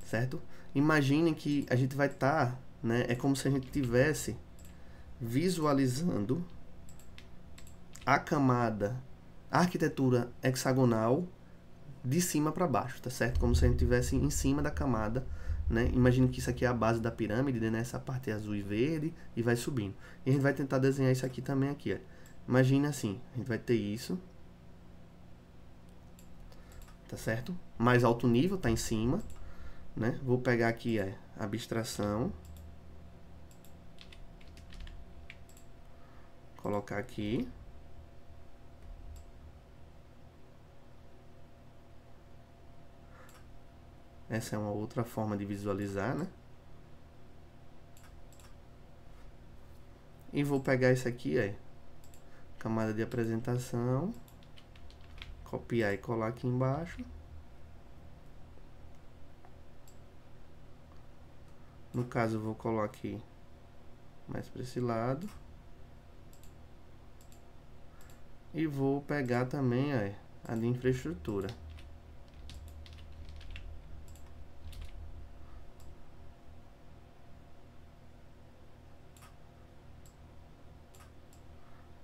certo? Imaginem que a gente vai estar, né, é como se a gente tivesse visualizando a camada, a arquitetura hexagonal de cima para baixo, tá certo? Como se a gente tivesse em cima da camada, né? Imagine que isso aqui é a base da pirâmide, né? Essa parte é azul e verde e vai subindo. E a gente vai tentar desenhar isso aqui também aqui, Imagina assim, a gente vai ter isso, tá certo? Mais alto nível, tá em cima, né? Vou pegar aqui a abstração, colocar aqui. Essa é uma outra forma de visualizar, né? E vou pegar isso aqui, camada de apresentação, copiar e colar aqui embaixo. No caso, eu vou colar aqui mais para esse lado. E vou pegar também a de infraestrutura.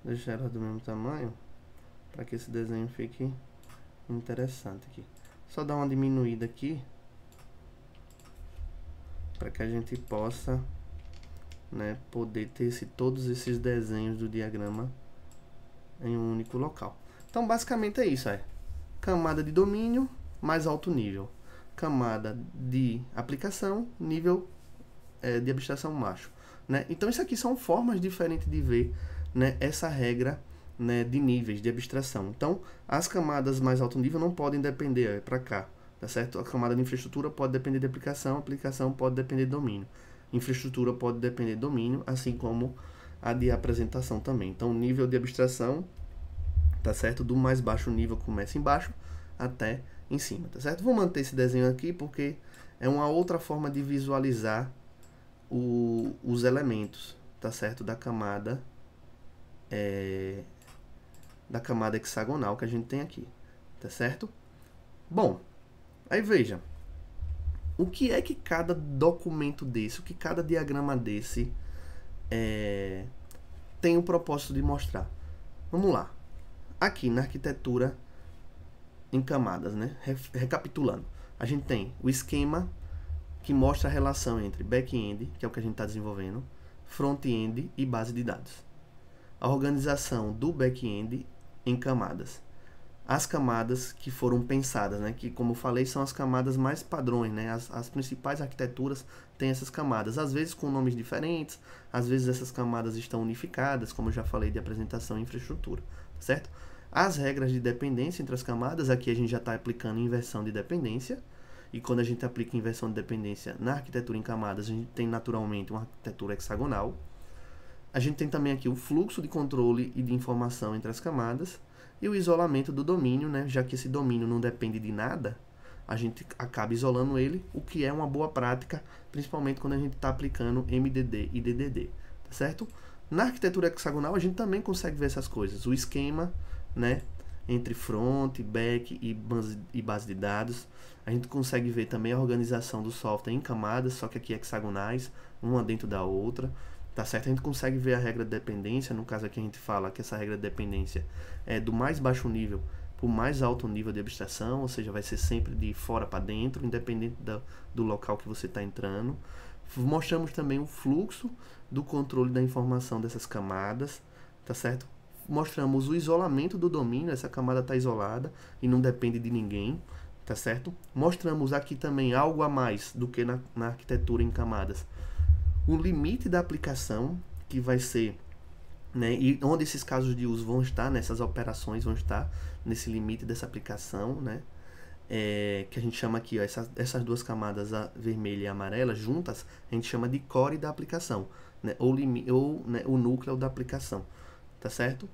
Deixar ela do mesmo tamanho, para que esse desenho fique interessante aqui. Só dar uma diminuída aqui, para que a gente possa, né, poder ter todos esses desenhos do diagrama em um único local. Então, basicamente é isso, camada de domínio, mais alto nível. Camada de aplicação, nível de abstração baixo, né? Então, isso aqui são formas diferentes de ver, né, essa regra, né, de níveis de abstração. Então, as camadas mais alto nível não podem depender para cá, tá certo? A camada de infraestrutura pode depender de aplicação, aplicação pode depender de domínio, infraestrutura pode depender de domínio, assim como a de apresentação também. Então, nível de abstração, tá certo? Do mais baixo nível começa embaixo até em cima, tá certo? Vou manter esse desenho aqui porque é uma outra forma de visualizar os elementos, tá certo? Da camada hexagonal que a gente tem aqui, tá certo? Bom, aí veja, o que é que cada documento desse, o que cada diagrama desse tem o propósito de mostrar? Vamos lá. Aqui na arquitetura em camadas, né? Recapitulando, a gente tem o esquema que mostra a relação entre back-end, que é o que a gente está desenvolvendo, front-end e base de dados. A organização do back-end em camadas. As camadas que foram pensadas, né? Que, como eu falei, são as camadas mais padrões, né? As principais arquiteturas têm essas camadas, às vezes com nomes diferentes, às vezes essas camadas estão unificadas, como eu já falei de apresentação e infraestrutura, certo? As regras de dependência entre as camadas, aqui a gente já está aplicando inversão de dependência, e quando a gente aplica inversão de dependência na arquitetura em camadas, a gente tem naturalmente uma arquitetura hexagonal. A gente tem também aqui o fluxo de controle e de informação entre as camadas, e o isolamento do domínio, né? Já que esse domínio não depende de nada, a gente acaba isolando ele, o que é uma boa prática, principalmente quando a gente está aplicando MDD e DDD, tá certo? Na arquitetura hexagonal, a gente também consegue ver essas coisas. O esquema, né, entre front, back e base de dados. A gente consegue ver também a organização do software em camadas, só que aqui hexagonais, uma dentro da outra, tá certo? A gente consegue ver a regra de dependência, no caso aqui a gente fala que essa regra de dependência é do mais baixo nível para o mais alto nível de abstração, ou seja, vai ser sempre de fora para dentro, independente do local que você está entrando. Mostramos também o fluxo do controle da informação dessas camadas, tá certo? Mostramos o isolamento do domínio, essa camada está isolada e não depende de ninguém, tá certo? Mostramos aqui também algo a mais do que na arquitetura em camadas. O limite da aplicação, que vai ser, né, e onde esses casos de uso vão estar, nessas operações vão estar nesse limite dessa aplicação, né? Que a gente chama aqui, ó, essas duas camadas, a vermelha e a amarela, juntas, a gente chama de core da aplicação, né? Ou né, o núcleo da aplicação, tá certo?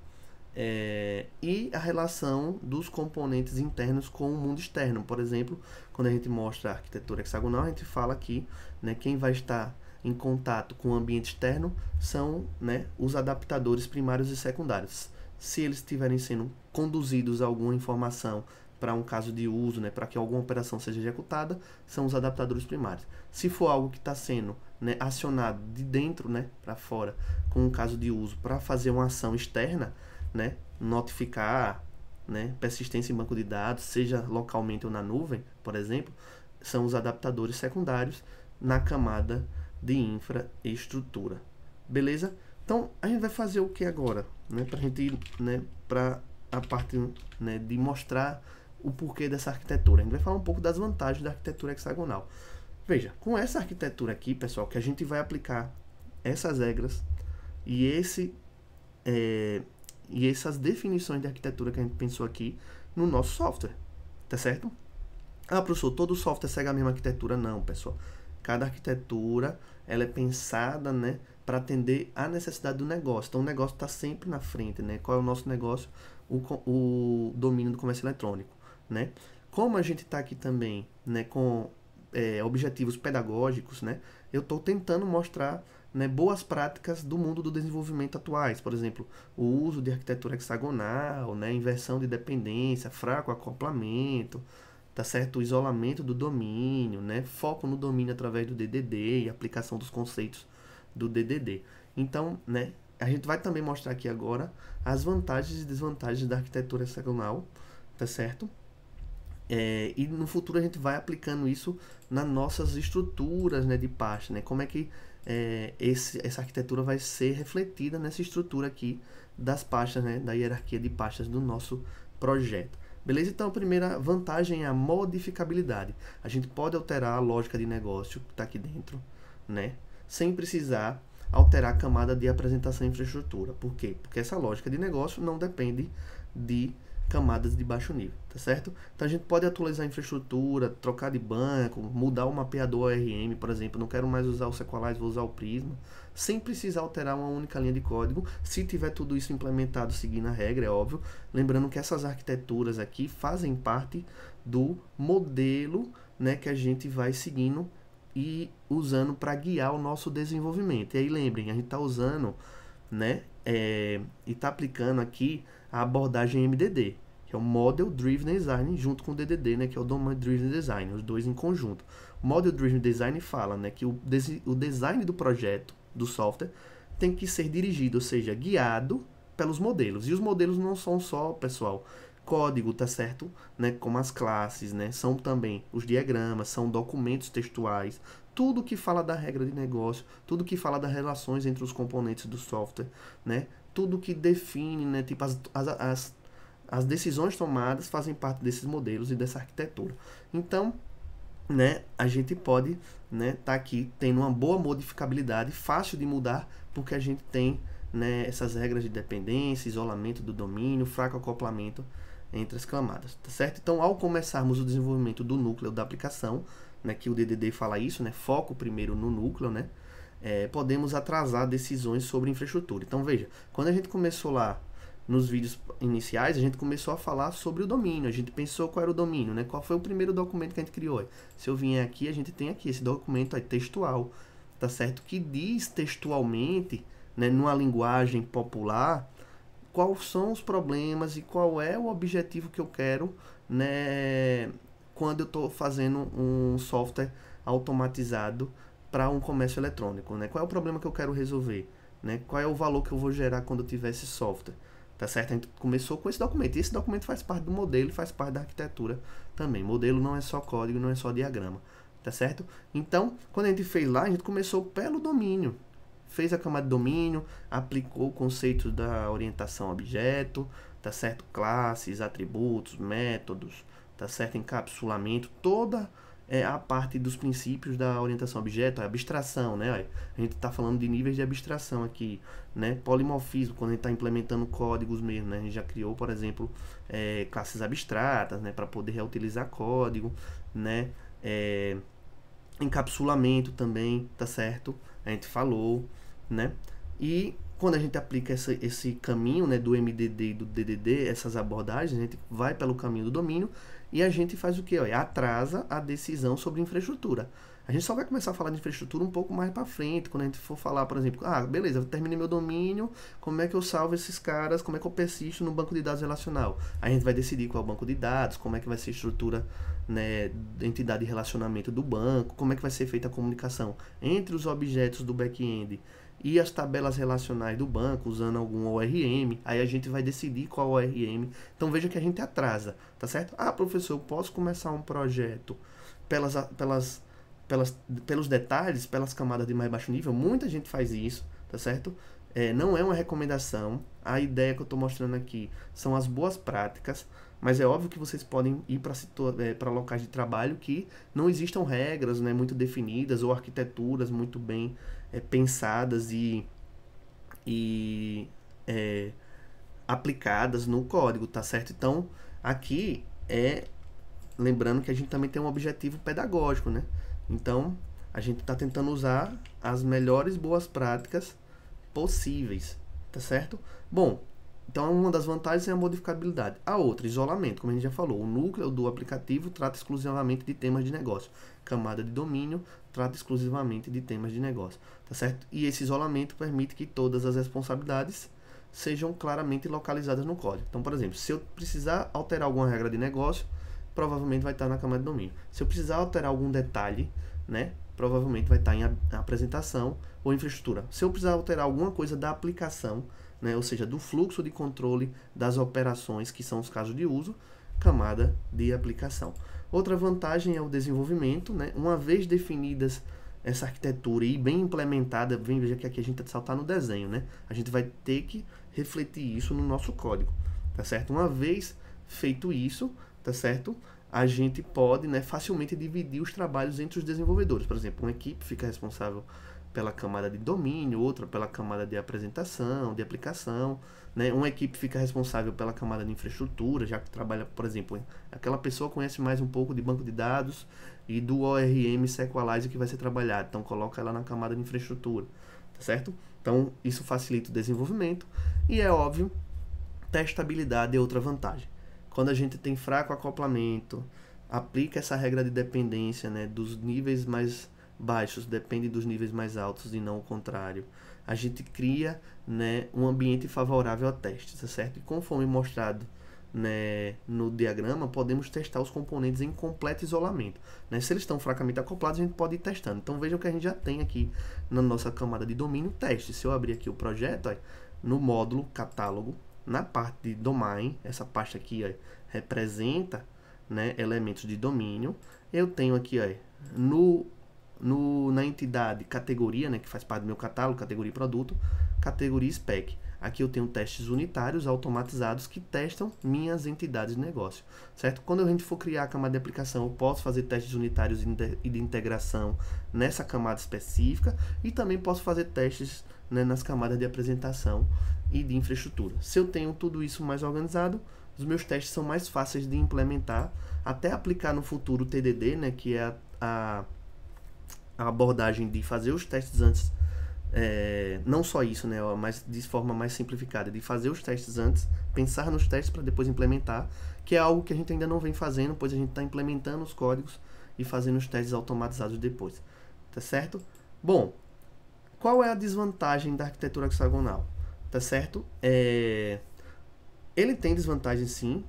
E a relação dos componentes internos com o mundo externo. Por exemplo, quando a gente mostra a arquitetura hexagonal, a gente fala aqui, né, quem vai estar em contato com o ambiente externo são, né, os adaptadores primários e secundários. Se eles estiverem sendo conduzidos a alguma informação para um caso de uso, né, para que alguma operação seja executada, são os adaptadores primários. Se for algo que está sendo, né, acionado de dentro, né, para fora, com um caso de uso, para fazer uma ação externa, né, notificar, né, persistência em banco de dados, seja localmente ou na nuvem, por exemplo, são os adaptadores secundários na camada de infraestrutura. Beleza? Então, a gente vai fazer o que agora? Né? Para a gente ir, né, para a parte, né, de mostrar o porquê dessa arquitetura. A gente vai falar um pouco das vantagens da arquitetura hexagonal. Veja, com essa arquitetura aqui, pessoal, que a gente vai aplicar essas regras e essas definições de arquitetura que a gente pensou aqui no nosso software, tá certo? Ah, professor, todo software segue a mesma arquitetura? Não, pessoal. Cada arquitetura, ela é pensada, né, para atender a necessidade do negócio. Então, o negócio está sempre na frente, né? Qual é o nosso negócio? O domínio do comércio eletrônico, né? Como a gente está aqui também, né, com objetivos pedagógicos, né? Eu estou tentando mostrar, né, boas práticas do mundo do desenvolvimento atuais, por exemplo, o uso de arquitetura hexagonal, né, inversão de dependência, fraco acoplamento, tá certo? O isolamento do domínio, né, foco no domínio através do DDD e aplicação dos conceitos do DDD. Então, né, a gente vai também mostrar aqui agora as vantagens e desvantagens da arquitetura hexagonal, tá certo? E no futuro a gente vai aplicando isso nas nossas estruturas, né, de pasta, né? Como é que essa arquitetura vai ser refletida nessa estrutura aqui das pastas, né, da hierarquia de pastas do nosso projeto. Beleza? Então, a primeira vantagem é a modificabilidade. A gente pode alterar a lógica de negócio que está aqui dentro, né, sem precisar alterar a camada de apresentação e infraestrutura. Por quê? Porque essa lógica de negócio não depende de camadas de baixo nível, tá certo? Então a gente pode atualizar a infraestrutura, trocar de banco, mudar o mapeador ORM, por exemplo, não quero mais usar o Sequalize, vou usar o Prisma, sem precisar alterar uma única linha de código, se tiver tudo isso implementado seguindo a regra, é óbvio. Lembrando que essas arquiteturas aqui fazem parte do modelo, né, que a gente vai seguindo e usando para guiar o nosso desenvolvimento. E aí lembrem, a gente está usando, né, e está aplicando aqui a abordagem MDD, que é o Model Driven Design, junto com o DDD, né, que é o Domain Driven Design, os dois em conjunto. O Model Driven Design fala, né, que o design do projeto, do software, tem que ser dirigido, ou seja, guiado pelos modelos. E os modelos não são só, pessoal, código, tá certo? Né, como as classes, né, são também os diagramas, são documentos textuais, tudo que fala da regra de negócio, tudo que fala das relações entre os componentes do software, né, tudo que define, né, tipo as decisões tomadas fazem parte desses modelos e dessa arquitetura. Então, né, a gente pode, né, tá aqui tendo uma boa modificabilidade, fácil de mudar, porque a gente tem, né, essas regras de dependência, isolamento do domínio, fraco acoplamento entre as camadas, tá certo? Então, ao começarmos o desenvolvimento do núcleo da aplicação, né, que o DDD fala isso, né, foco primeiro no núcleo, né, podemos atrasar decisões sobre infraestrutura. Então, veja, quando a gente começou lá nos vídeos iniciais, a gente começou a falar sobre o domínio, a gente pensou qual era o domínio, né? Qual foi o primeiro documento que a gente criou. Se eu vier aqui, a gente tem aqui esse documento aí, textual, tá certo? Que diz textualmente, né, numa linguagem popular, quais são os problemas e qual é o objetivo que eu quero, né, quando eu estou fazendo um software automatizado para um comércio eletrônico, né? Qual é o problema que eu quero resolver, né? Qual é o valor que eu vou gerar quando eu tiver esse software, tá certo? A gente começou com esse documento, e esse documento faz parte do modelo e faz parte da arquitetura também. Modelo não é só código, não é só diagrama, tá certo? Então, quando a gente fez lá, a gente começou pelo domínio, fez a camada de domínio, aplicou o conceito da orientação a objeto, tá certo? Classes, atributos, métodos, tá certo? Encapsulamento, toda a parte dos princípios da orientação a objeto, a abstração, né? A gente está falando de níveis de abstração aqui, né? Polimorfismo, quando a gente está implementando códigos mesmo, né? A gente já criou, por exemplo, classes abstratas, né? Para poder reutilizar código, né? Encapsulamento também, tá certo? A gente falou, né? E quando a gente aplica esse caminho, né, do MDD e do DDD, essas abordagens, a gente vai pelo caminho do domínio e a gente faz o quê? Atrasa a decisão sobre infraestrutura. A gente só vai começar a falar de infraestrutura um pouco mais para frente, quando a gente for falar, por exemplo, beleza, eu terminei meu domínio, como é que eu salvo esses caras, como é que eu persisto no banco de dados relacional? A gente vai decidir qual é o banco de dados, como é que vai ser a estrutura, né, da entidade de relacionamento do banco, como é que vai ser feita a comunicação entre os objetos do back-end e as tabelas relacionais do banco, usando algum ORM, aí a gente vai decidir qual ORM. Então veja que a gente atrasa, tá certo? Professor, eu posso começar um projeto pelos detalhes, pelas camadas de mais baixo nível? Muita gente faz isso, tá certo? não é uma recomendação. A ideia que eu estou mostrando aqui são as boas práticas, mas é óbvio que vocês podem ir para locais de trabalho que não existam regras, né, muito definidas ou arquiteturas muito bem pensadas e aplicadas no código, tá certo? Então, aqui lembrando que a gente também tem um objetivo pedagógico, né? Então, a gente está tentando usar as melhores boas práticas possíveis, tá certo? Bom, então uma das vantagens é a modificabilidade. A outra, isolamento, como a gente já falou. O núcleo do aplicativo trata exclusivamente de temas de negócio. Camada de domínio trata exclusivamente de temas de negócio, tá certo? E esse isolamento permite que todas as responsabilidades sejam claramente localizadas no código. Então, por exemplo, se eu precisar alterar alguma regra de negócio, provavelmente vai estar na camada de domínio. Se eu precisar alterar algum detalhe, né, provavelmente vai estar em apresentação ou infraestrutura. Se eu precisar alterar alguma coisa da aplicação, né, ou seja, do fluxo de controle das operações, que são os casos de uso, camada de aplicação. Outra vantagem é o desenvolvimento, né? Uma vez definidas essa arquitetura e bem implementada, veja que aqui a gente só está no desenho, né? A gente vai ter que refletir isso no nosso código, tá certo? Uma vez feito isso, tá certo? A gente pode, né, facilmente dividir os trabalhos entre os desenvolvedores. Por exemplo, uma equipe fica responsável pela camada de domínio, outra pela camada de apresentação, de aplicação, né? Uma equipe fica responsável pela camada de infraestrutura, já que trabalha, por exemplo, aquela pessoa conhece mais um pouco de banco de dados e do ORM Sequalizer que vai ser trabalhado, então coloca ela na camada de infraestrutura, tá certo? Então, isso facilita o desenvolvimento e é óbvio, testabilidade é outra vantagem. Quando a gente tem fraco acoplamento, aplica essa regra de dependência, né, dos níveis mais baixos depende dos níveis mais altos e não o contrário. A gente cria, né, um ambiente favorável a testes, tá certo? E conforme mostrado, né, no diagrama, podemos testar os componentes em completo isolamento, né? Se eles estão fracamente acoplados, a gente pode ir testando. Então vejam que a gente já tem aqui na nossa camada de domínio teste. Se eu abrir aqui o projeto, ó, no módulo catálogo, na parte de domain, essa pasta aqui, ó, representa, né, elementos de domínio. Eu tenho aqui, ó, na entidade categoria, né, que faz parte do meu catálogo, categoria produto, categoria spec. Aqui eu tenho testes unitários automatizados que testam minhas entidades de negócio, certo? Quando a gente for criar a camada de aplicação, eu posso fazer testes unitários e de integração nessa camada específica e também posso fazer testes, né, nas camadas de apresentação e de infraestrutura. Se eu tenho tudo isso mais organizado, os meus testes são mais fáceis de implementar, até aplicar no futuro o TDD, né, que é a abordagem de fazer os testes antes, não só isso, né, mas de forma mais simplificada, de fazer os testes antes, pensar nos testes para depois implementar, que é algo que a gente ainda não vem fazendo, pois a gente está implementando os códigos e fazendo os testes automatizados depois, tá certo? Bom, qual é a desvantagem da arquitetura hexagonal? Tá certo? Ele tem desvantagem sim,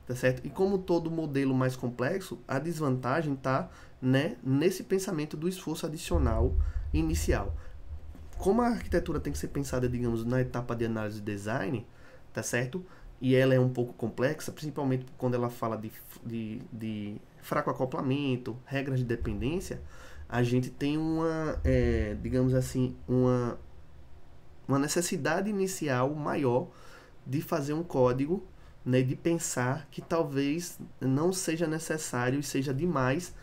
tá certo? E como todo modelo mais complexo, a desvantagem está, né, nesse pensamento do esforço adicional inicial. Como a arquitetura tem que ser pensada, digamos, na etapa de análise de design, tá certo? E ela é um pouco complexa, principalmente quando ela fala de fraco acoplamento, regras de dependência, a gente tem uma, digamos assim, uma necessidade inicial maior de fazer um código, né, de pensar que talvez não seja necessário e seja demais,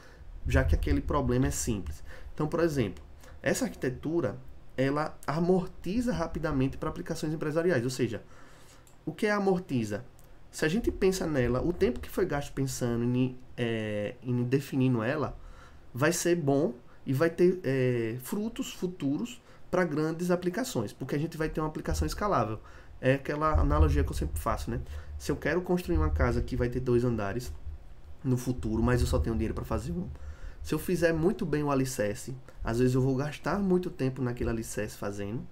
já que aquele problema é simples. Então, por exemplo, essa arquitetura, ela amortiza rapidamente para aplicações empresariais, ou seja, o que amortiza? Se a gente pensa nela, o tempo que foi gasto pensando em definindo ela, vai ser bom e vai ter frutos futuros para grandes aplicações, porque a gente vai ter uma aplicação escalável. É aquela analogia que eu sempre faço, né? Se eu quero construir uma casa que vai ter 2 andares no futuro, mas eu só tenho dinheiro para fazer um, se eu fizer muito bem o alicerce, às vezes eu vou gastar muito tempo naquele alicerce fazendo,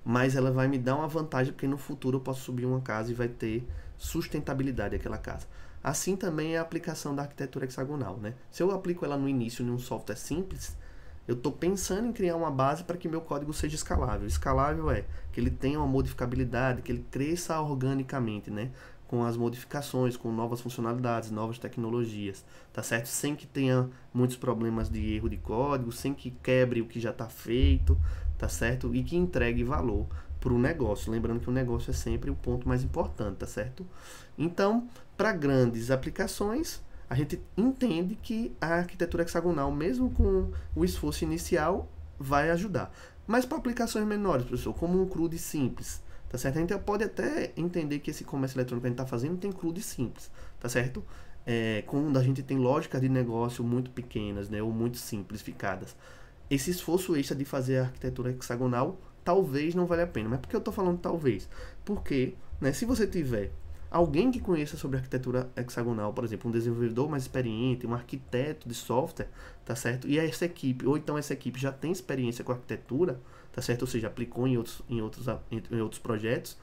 mas ela vai me dar uma vantagem, porque no futuro eu posso subir uma casa e vai ter sustentabilidade aquela casa. Assim também é a aplicação da arquitetura hexagonal, né? Se eu aplico ela no início em um software simples, eu estou pensando em criar uma base para que meu código seja escalável. Escalável é que ele tenha uma modificabilidade, que ele cresça organicamente, né? Com as modificações, com novas funcionalidades, novas tecnologias, tá certo? Sem que tenha muitos problemas de erro de código, sem que quebre o que já está feito, tá certo? E que entregue valor para o negócio. Lembrando que o negócio é sempre o ponto mais importante, tá certo? Então, para grandes aplicações, a gente entende que a arquitetura hexagonal, mesmo com o esforço inicial, vai ajudar. Mas para aplicações menores, professor, como um CRUD simples, tá certo? A gente pode até entender que esse comércio eletrônico que a gente está fazendo tem CRUD simples, tá certo? Quando a gente tem lógicas de negócio muito pequenas, né, ou muito simplificadas. Esse esforço extra de fazer a arquitetura hexagonal talvez não valha a pena. Mas por que eu estou falando talvez? Porque, né, se você tiver alguém que conheça sobre arquitetura hexagonal, por exemplo, um desenvolvedor mais experiente, um arquiteto de software, tá certo? E essa equipe, ou então essa equipe já tem experiência com arquitetura, tá certo? Ou seja, aplicou em outros projetos,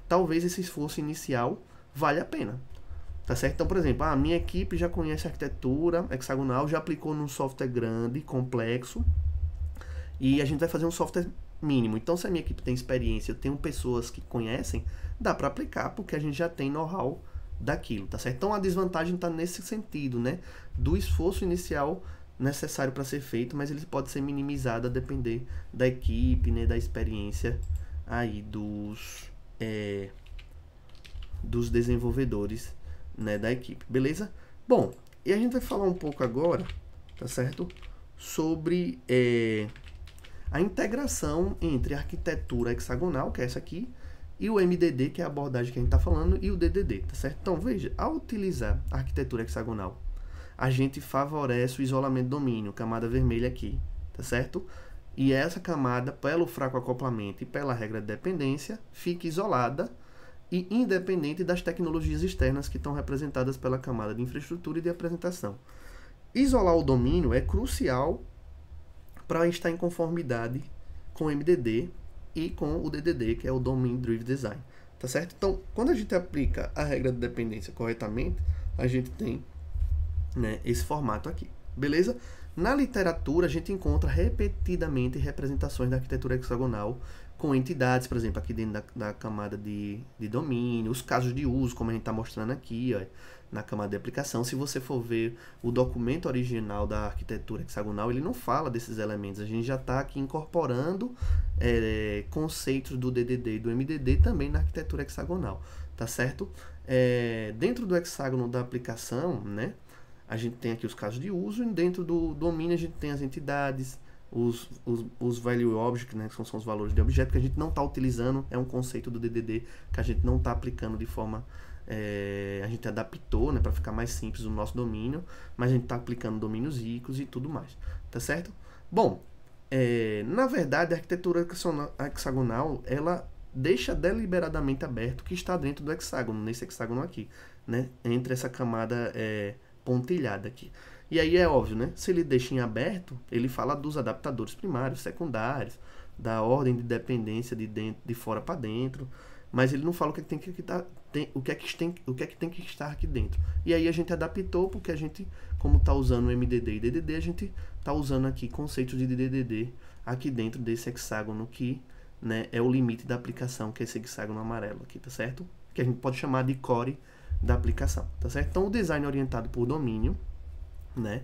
talvez esse esforço inicial valha a pena. Tá certo? Então, por exemplo, a minha equipe já conhece arquitetura hexagonal, já aplicou num software grande, complexo, e a gente vai fazer um software mínimo. Então, se a minha equipe tem experiência, eu tenho pessoas que conhecem, dá para aplicar, porque a gente já tem know-how daquilo, tá certo? Então, a desvantagem está nesse sentido, né? Do esforço inicial necessário para ser feito, mas ele pode ser minimizado a depender da equipe, né? Da experiência aí dos desenvolvedores, né, da equipe, beleza? Bom, e a gente vai falar um pouco agora, tá certo? Sobre a integração entre a arquitetura hexagonal, que é essa aqui, e o MDD, que é a abordagem que a gente está falando, e o DDD, tá certo? Então, veja, ao utilizar a arquitetura hexagonal, a gente favorece o isolamento do domínio, camada vermelha aqui, tá certo? E essa camada, pelo fraco acoplamento e pela regra de dependência, fica isolada e independente das tecnologias externas que estão representadas pela camada de infraestrutura e de apresentação. Isolar o domínio é crucial para estar em conformidade com o MDD e com o DDD, que é o Domain Driven Design, tá certo? Então, quando a gente aplica a regra de dependência corretamente, a gente tem, né, esse formato aqui, beleza? Na literatura, a gente encontra repetidamente representações da arquitetura hexagonal com entidades, por exemplo, aqui dentro da camada de domínio, os casos de uso, como a gente está mostrando aqui, ó, na camada de aplicação. Se você for ver o documento original da arquitetura hexagonal, ele não fala desses elementos. A gente já está aqui incorporando conceitos do DDD e do MDD também na arquitetura hexagonal, tá certo? Dentro do hexágono da aplicação, né, a gente tem aqui os casos de uso, e dentro do domínio a gente tem as entidades, os value objects, né, que são os valores de objeto que a gente não está utilizando, é um conceito do DDD que a gente não está aplicando de forma, a gente adaptou, né, para ficar mais simples o nosso domínio, mas a gente está aplicando domínios ricos e tudo mais, tá certo? Bom, na verdade a arquitetura hexagonal, ela deixa deliberadamente aberto o que está dentro do hexágono, nesse hexágono aqui, né, entre essa camada pontilhada aqui. E aí é óbvio, né? Se ele deixa em aberto, ele fala dos adaptadores primários, secundários, da ordem de dependência de fora para dentro, mas ele não fala o que tem que estar aqui dentro. E aí a gente adaptou, porque a gente, como está usando o MDD e DDD, a gente está usando aqui conceitos de DDD aqui dentro desse hexágono que, né, é o limite da aplicação, que é esse hexágono amarelo aqui, tá certo? Que a gente pode chamar de core da aplicação, tá certo? Então o design orientado por domínio, né,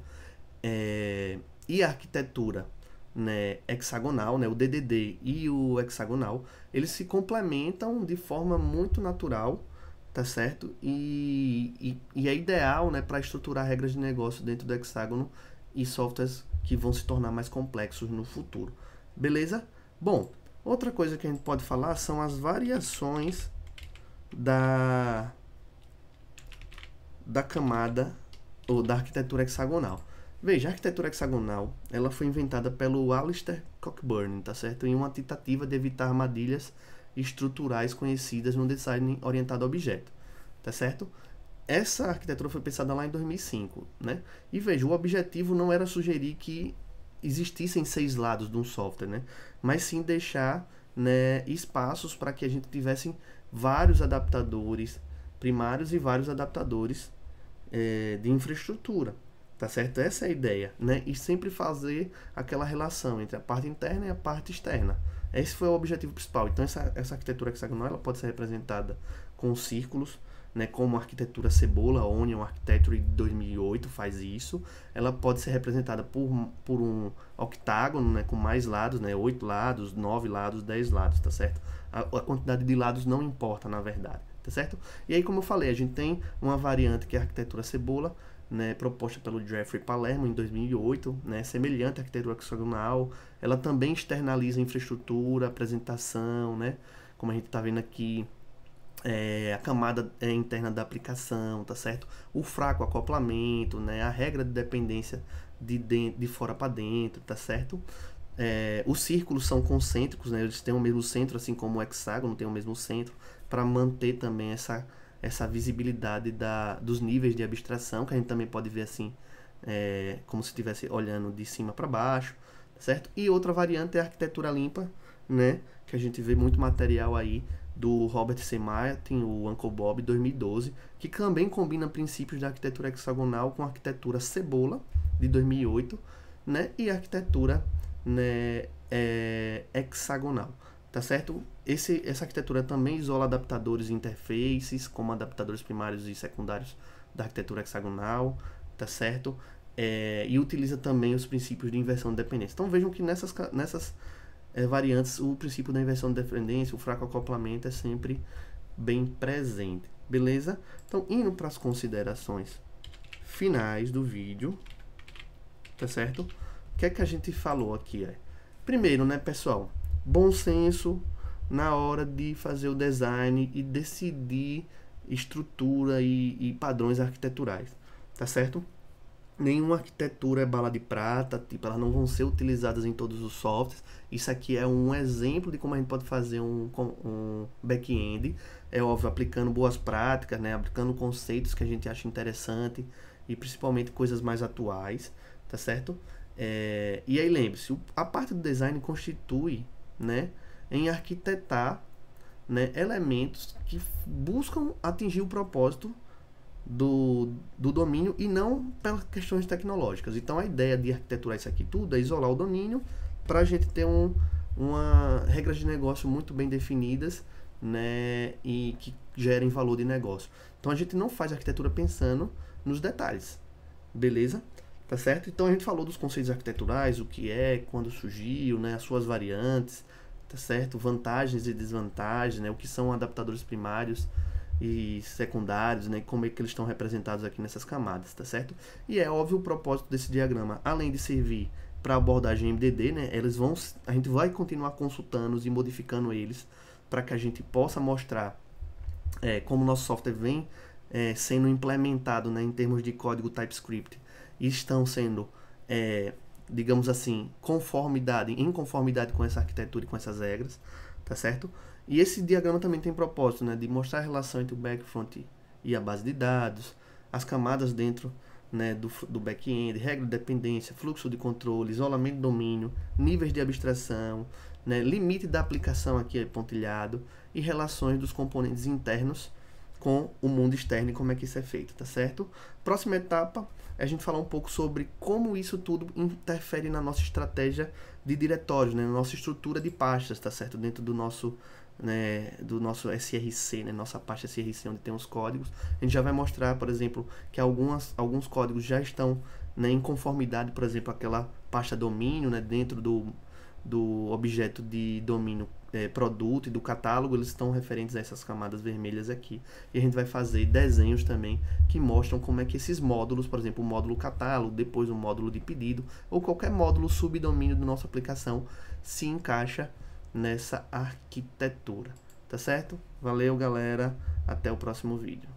e a arquitetura, né, hexagonal, né, o DDD e o hexagonal, eles se complementam de forma muito natural, tá certo? E é ideal, né, para estruturar regras de negócio dentro do hexágono e softwares que vão se tornar mais complexos no futuro, beleza? Bom, outra coisa que a gente pode falar são as variações da camada ou da arquitetura hexagonal. Veja, a arquitetura hexagonal, ela foi inventada pelo Alistair Cockburn, tá certo? Em uma tentativa de evitar armadilhas estruturais conhecidas no design orientado a objeto, tá certo? Essa arquitetura foi pensada lá em 2005, né? E veja, o objetivo não era sugerir que existissem 6 lados de um software, né? Mas sim deixar, né, espaços para que a gente tivesse vários adaptadores primários e vários adaptadores de infraestrutura, tá certo? Essa é a ideia, né? E sempre fazer aquela relação entre a parte interna e a parte externa. Esse foi o objetivo principal. Então essa arquitetura hexagonal, ela pode ser representada com círculos, né, como a arquitetura Cebola, Onion Architecture de 2008 faz isso. Ela pode ser representada por um octágono, né, com mais lados, né, 8 lados, 9 lados, 10 lados, tá certo? A quantidade de lados não importa, na verdade, tá certo? E aí, como eu falei, a gente tem uma variante que é a arquitetura Cebola, né, proposta pelo Jeffrey Palermo em 2008, né, semelhante à arquitetura hexagonal. Ela também externaliza infraestrutura, apresentação, né, como a gente está vendo aqui, a camada interna da aplicação, tá certo? O fraco acoplamento, né, a regra de dependência de fora para dentro, tá certo? Os círculos são concêntricos, né, eles têm o mesmo centro, assim como o hexágono tem o mesmo centro, para manter também essa visibilidade dos níveis de abstração, que a gente também pode ver assim, como se estivesse olhando de cima para baixo, certo? E outra variante é a arquitetura limpa, né, que a gente vê muito material aí do Robert C. Martin, o Uncle Bob, 2012, que também combina princípios da arquitetura hexagonal com a arquitetura Cebola, de 2008, né, e a arquitetura, né, hexagonal. Tá certo? Essa arquitetura também isola adaptadores e interfaces, como adaptadores primários e secundários da arquitetura hexagonal, tá certo? E utiliza também os princípios de inversão de dependência. Então vejam que nessas variantes, o princípio da inversão de dependência, o fraco acoplamento é sempre bem presente, beleza? Então, indo para as considerações finais do vídeo, tá certo? O que é que a gente falou aqui? Primeiro, né, pessoal, bom senso na hora de fazer o design e decidir estrutura e padrões arquiteturais, tá certo? Nenhuma arquitetura é bala de prata, tipo, elas não vão ser utilizadas em todos os softwares. Isso aqui é um exemplo de como a gente pode fazer um back-end, é óbvio, aplicando boas práticas, né, aplicando conceitos que a gente acha interessante e principalmente coisas mais atuais, tá certo? E aí lembre-se, a parte do design constitui, né, em arquitetar, né, elementos que buscam atingir o propósito do domínio e não pelas questões tecnológicas. Então a ideia de arquiteturar isso aqui tudo é isolar o domínio para a gente ter uma regras de negócio muito bem definidas, né, e que gerem valor de negócio. Então a gente não faz arquitetura pensando nos detalhes, beleza? Tá certo? Então a gente falou dos conceitos arquiteturais, o que quando surgiu, né, as suas variantes, tá certo? Vantagens e desvantagens, né, o que são adaptadores primários e secundários, né, como é que eles estão representados aqui nessas camadas, tá certo? E é óbvio o propósito desse diagrama, além de servir para abordagem MDD, né, a gente vai continuar consultando e modificando eles para que a gente possa mostrar como o nosso software vem sendo implementado, né, em termos de código TypeScript, e estão sendo, digamos assim, em conformidade com essa arquitetura e com essas regras, tá certo? E esse diagrama também tem propósito, né, de mostrar a relação entre o backfront e a base de dados, as camadas dentro, né, do back-end, regra de dependência, fluxo de controle, isolamento de domínio, níveis de abstração, né, limite da aplicação aqui é pontilhado, e relações dos componentes internos com o mundo externo e como é que isso é feito, tá certo? Próxima etapa é a gente falar um pouco sobre como isso tudo interfere na nossa estratégia de diretórios, né, na nossa estrutura de pastas, tá certo? Dentro do nosso SRC, né, nossa pasta SRC, onde tem os códigos. A gente já vai mostrar, por exemplo, que alguns códigos já estão, né, em conformidade, por exemplo, aquela pasta domínio, né, dentro do objeto de domínio produto e do catálogo, eles estão referentes a essas camadas vermelhas aqui. E a gente vai fazer desenhos também que mostram como é que esses módulos, por exemplo, o módulo catálogo, depois o módulo de pedido, ou qualquer módulo subdomínio da nossa aplicação se encaixa nessa arquitetura, tá certo? Valeu, galera, até o próximo vídeo.